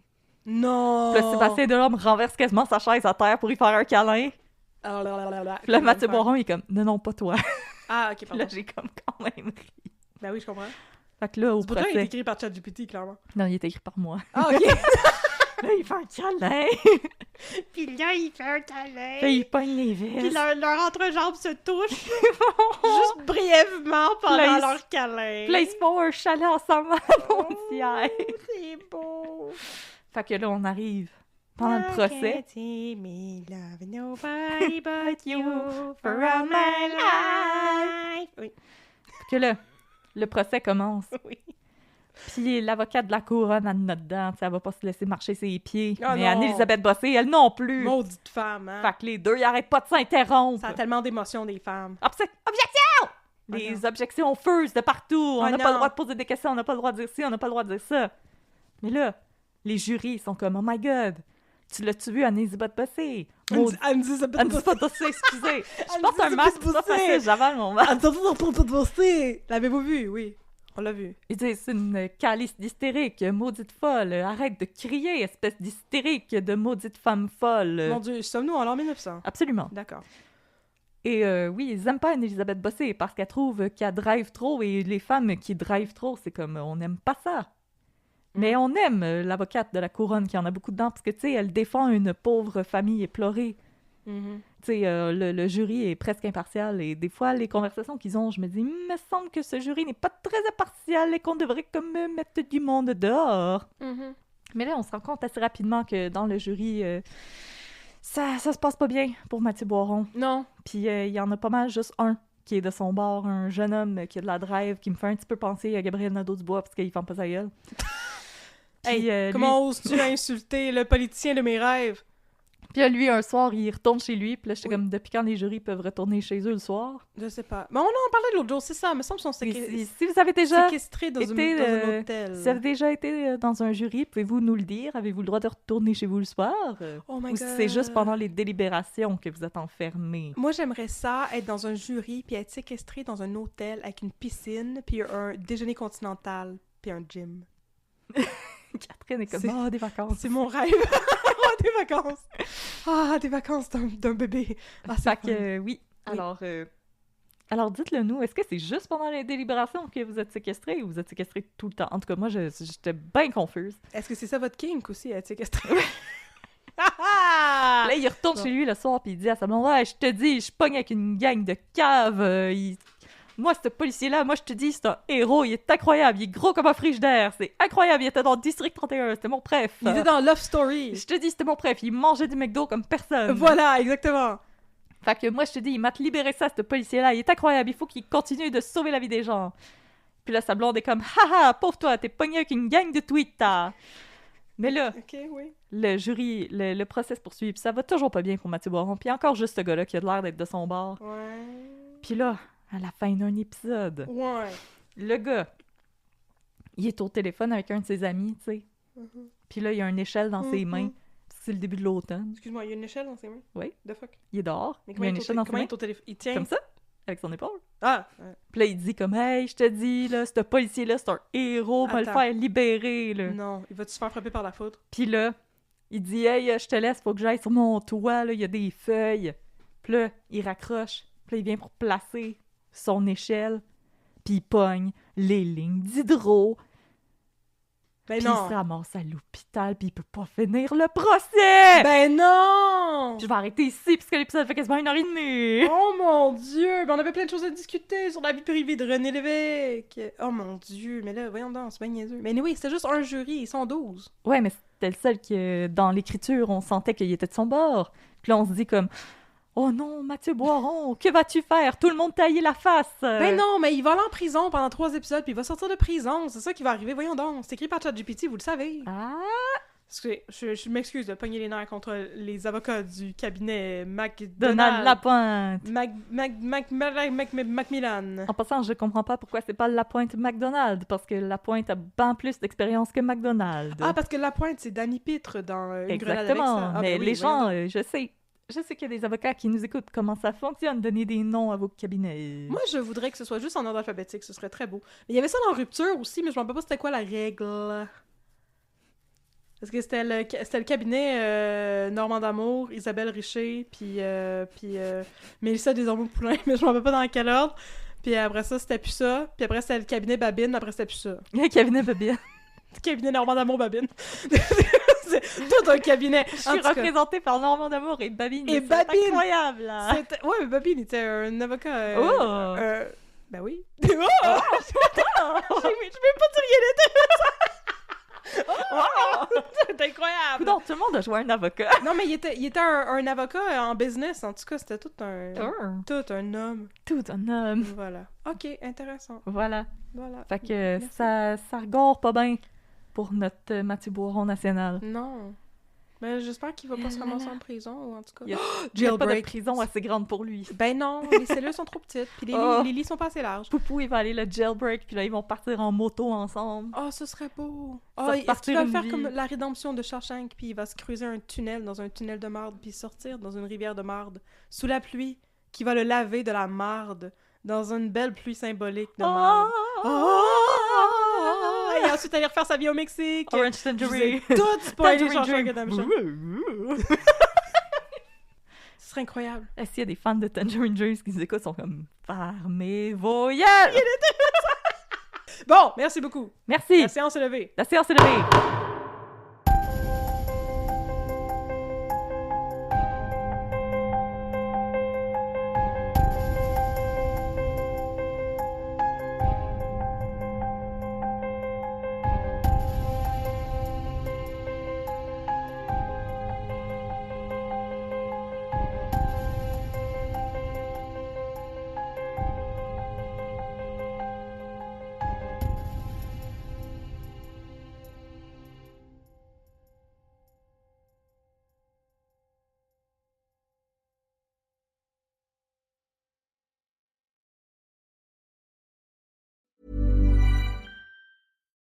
Non! Puis là, Sébastien Delorme renverse quasiment sa chaise à terre pour y faire un câlin. Puis là, Mathieu Boiron, il est comme « Non, non, pas toi. Ah, ok, » Puis pardon. là, j'ai comme quand même ri. Ben oui, je comprends. Fait que là, au C'est pourtant, il est procès... écrit par ChatGPT, clairement. Non, il est écrit par moi. Ah, ok! Là, il fait un câlin. Puis là, il fait un câlin. Là, il pogne les Puis vis. leur entrejambe se touche juste brièvement pendant Là, leur câlin. Puis là, ils se font un chalet ensemble à la frontière. C'est beau. Fait que là, on arrive pendant le procès. Me love nobody but you for all my life. Oui. Fait que là, le procès commence. Oui. Puis l'avocate de la couronne, elle note dedans. Elle va pas se laisser marcher ses pieds. Oh mais non. Anne-Élisabeth Bossé, elle non plus. Maudite femme, hein. Fait que les deux, ils arrêtent pas de s'interrompre. Ça a tellement d'émotions, des femmes. Objection! Oh Les objections fusent de partout. On Oh n'a pas le non. droit de poser des questions, on n'a pas le droit de dire ci, on n'a pas le droit de dire ça. Mais là, les jurys sont comme « Oh my God! Tu l'as-tu vu, Anne-Élisabeth Bossé? » Anne-Élisabeth Bossé, excusez. Je porte un masque, c'est pas facile, j'avale mon masque. L'avez-vous vu? Oui. On l'a vu. Ils disent « C'est une calice d'hystérique, maudite folle. Arrête de crier, espèce d'hystérique de maudite femme folle. » Mon Dieu, sommes-nous en l'an 1900? Absolument. D'accord. Et oui, ils aiment pas Anne-Élisabeth Bossé parce qu'elle trouve qu'elle drive trop et les femmes qui drivent trop, c'est comme on n'aime pas ça. Mais on aime l'avocate de la couronne qui en a beaucoup dedans parce que, tu sais, elle défend une pauvre famille éplorée. Mhm. Tu sais, le jury est presque impartial et des fois, les conversations qu'ils ont, je me dis, il me semble que ce jury n'est pas très impartial et qu'on devrait comme mettre du monde dehors. Mhm. Mais là, on se rend compte assez rapidement que dans le jury, ça se passe pas bien pour Mathieu Boiron. Non. Puis il y en a pas mal, juste un qui est de son bord, un jeune homme qui a de la drive, qui me fait un petit peu penser à Gabriel Nadeau-Dubois parce qu'il ferme pas sa gueule. Puis, Hey, comment oses-tu insulter le politicien de mes rêves? Puis lui, un soir, il retourne chez lui. Puis là, j'étais comme, depuis quand les jurys peuvent retourner chez eux le soir? Je sais pas. Mais on en parlait l'autre jour, c'est ça. Il me semble qu'ils sont Si vous avez déjà séquestrés dans, été, dans un hôtel. si vous avez déjà été dans un jury, pouvez-vous nous le dire? Avez-vous le droit de retourner chez vous le soir? Oh my Ou God. c'est juste pendant les délibérations que vous êtes enfermés? Moi, j'aimerais ça, être dans un jury, puis être séquestré dans un hôtel avec une piscine, puis un déjeuner continental, puis un gym. Catherine est comme, C'est- ah, des vacances. C'est mon rêve. Des vacances. Ah, des vacances d'un bébé. Ah, c'est Fait fun. que, oui. Alors, dites-le nous, est-ce que c'est juste pendant les délibérations que vous êtes séquestrés ou vous êtes séquestrés tout le temps? En tout cas, moi, j'étais bien confuse. Est-ce que c'est ça votre kink aussi, être séquestré? Là, il retourne chez lui le soir puis il dit à sa blonde, ouais, je te dis, je pogne avec une gang de caves. Moi, ce policier-là, moi, je te dis, c'est un héros, il est incroyable, il est gros comme un frigidaire, c'est incroyable, il était dans le District 31, c'était mon préf. Il était dans Love Story. Je te dis, c'était mon préf, il mangeait du McDo comme personne. Voilà, exactement. Fait que moi, je te dis, il m'a libéré ça, ce policier-là, il est incroyable, il faut qu'il continue de sauver la vie des gens. Puis là, sa blonde est comme, haha, pauvre toi, t'es pogné avec une gang de tweets. Mais là, OK, oui. le jury, le procès se poursuit, puis ça va toujours pas bien pour Mathieu Boiron. Puis encore juste ce gars-là qui a l'air d'être de son bord. Ouais. Puis là, à la fin d'un épisode, Ouais. le gars, il est au téléphone avec un de ses amis, tu sais. Mhm. Puis là, il y a une échelle dans ses Mhm. mains. Parce que c'est le début de l'automne. Excuse-moi, il y a une échelle dans ses mains? Oui. The fuck? Il est dehors. Mais Il y a une échelle dans ses comment il mains. est au téléphone? Il tient? Comme ça, avec son épaule. Ah! Puis là, il dit comme, hey, je te dis, là, ce policier-là, c'est un héros, va le Attends. faire libérer, là. Non, il va-tu se faire frapper par la foudre? Puis là, il dit, hey, je te laisse, faut que j'aille sur mon toit, là, il y a des feuilles. Puis là, il raccroche. Puis là, il vient pour placer son échelle. Puis il pogne les lignes d'hydro. Ben Puis non! il se ramasse à l'hôpital, puis il peut pas finir le procès! Ben non! Puis je vais arrêter ici, puisque l'épisode fait quasiment 1h30. Oh mon Dieu! Ben on avait plein de choses à discuter sur la vie privée de René Lévesque! Oh mon Dieu! Mais là, voyons donc, c'est bien niaiseux. Mais oui, c'était juste un jury, ils sont 12. Ouais, mais c'était le seul que, dans l'écriture, on sentait qu'il était de son bord. Puis là, on se dit comme, Oh non, Mathieu Boiron, que vas-tu faire? Tout le monde taillé la face! Ben non, mais il va aller en prison pendant 3 épisodes, puis il va sortir de prison. C'est ça qui va arriver, voyons donc. C'est écrit par ChatGPT, vous le savez. Ah! Je m'excuse de pogner les nerfs contre les avocats du cabinet Donald Lapointe! Macmillan. En passant, je comprends pas pourquoi c'est pas Lapointe McDonald, parce que Lapointe a bien plus d'expérience que McDonald. Ah, parce que Lapointe, c'est Danny Pitre dans Une grenade avec Exactement, ça. Ah, mais ben oui, les gens, voyons. je sais qu'il y a des avocats qui nous écoutent comment ça fonctionne, donner des noms à vos cabinets. Moi, je voudrais que ce soit juste en ordre alphabétique, ce serait très beau. Mais il y avait ça dans Rupture aussi, mais je me rappelle pas c'était quoi la règle. Parce que c'était le cabinet Normand d'Amour, Isabelle Richer, puis Mélissa Desormeaux-Poulain, mais je me rappelle pas dans quel ordre. Puis après ça, c'était plus ça. Puis après, c'était le cabinet Babine, après c'était plus ça. Le cabinet Babine. Le cabinet Normand d'Amour Babine. C'est tout un cabinet. Je suis représentée par Normand d'Amour et Babine. Et c'est Babine! incroyable, là! Ouais, mais Babine était un avocat... Oh! Ben oui. Oh! Je vais pas dire qu'il était... Oh! C'est incroyable! Coudonc, tout le monde a joué un avocat. Non, mais il était un avocat en business. En tout cas, c'était tout un homme. Tout un homme. Voilà. OK, intéressant. Voilà. Voilà. Fait que Merci. ça regorge pas bien pour notre Mathieu Boiron national. Non. Mais j'espère qu'il va pas se ramasser en prison, ou en tout cas... Il y a pas de Jailbreak. prison assez grande pour lui. Ben non, les cellules sont trop petites, puis les lits sont pas assez larges. Poupou, il va aller le jailbreak, puis là, ils vont partir en moto ensemble. Oh, ce serait beau! Ça Oh, va est-ce partir qu'il va une faire vie. comme la rédemption de Shawshank, puis il va se creuser un tunnel dans un tunnel de marde, puis sortir dans une rivière de marde, sous la pluie, qui va le laver de la marde, dans une belle pluie symbolique de marde. Et ensuite aller refaire sa vie au Mexique! Orange Je vous Tangerine. ai tout spoilé Tangerine Shawshank Dream. Redemption. Ce serait incroyable. S'il y a des fans de Tangerine Dream qui nous écoutent, sont comme « Fermez vos yeux! » Bon, merci beaucoup. Merci. La séance est levée. La séance est levée.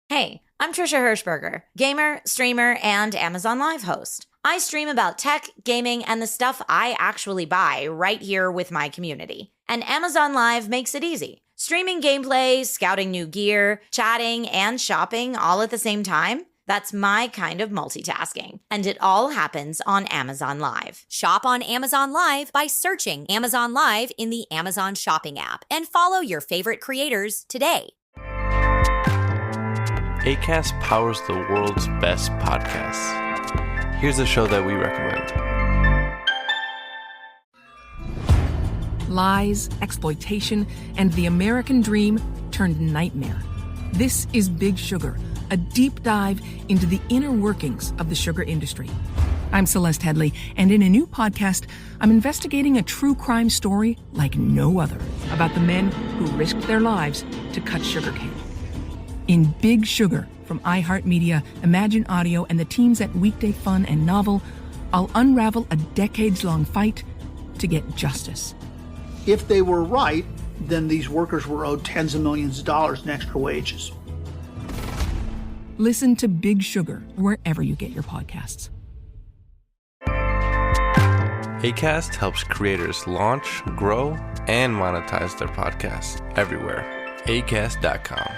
Hey, I'm Trisha Hirschberger, gamer, streamer, and Amazon Live host. I stream about tech, gaming, and the stuff I actually buy right here with my community. And Amazon Live makes it easy. Streaming gameplay, scouting new gear, chatting, and shopping all at the same time. That's my kind of multitasking. And it all happens on Amazon Live. Shop on Amazon Live by searching Amazon Live in the Amazon Shopping app and follow your favorite creators today. Acast powers the world's best podcasts. Here's a show that we recommend. Lies, exploitation, and the American dream turned nightmare. This is Big Sugar, a deep dive into the inner workings of the sugar industry. I'm Celeste Headley, and in a new podcast, I'm investigating a true crime story like no other about the men who risked their lives to cut sugarcane. In Big Sugar from iHeartMedia, Imagine Audio, and the teams at Weekday Fun and Novel, I'll unravel a decades-long fight to get justice. If they were right, then these workers were owed tens of millions of dollars in extra wages. Listen to Big Sugar wherever you get your podcasts. Acast helps creators launch, grow, and monetize their podcasts everywhere. Acast.com.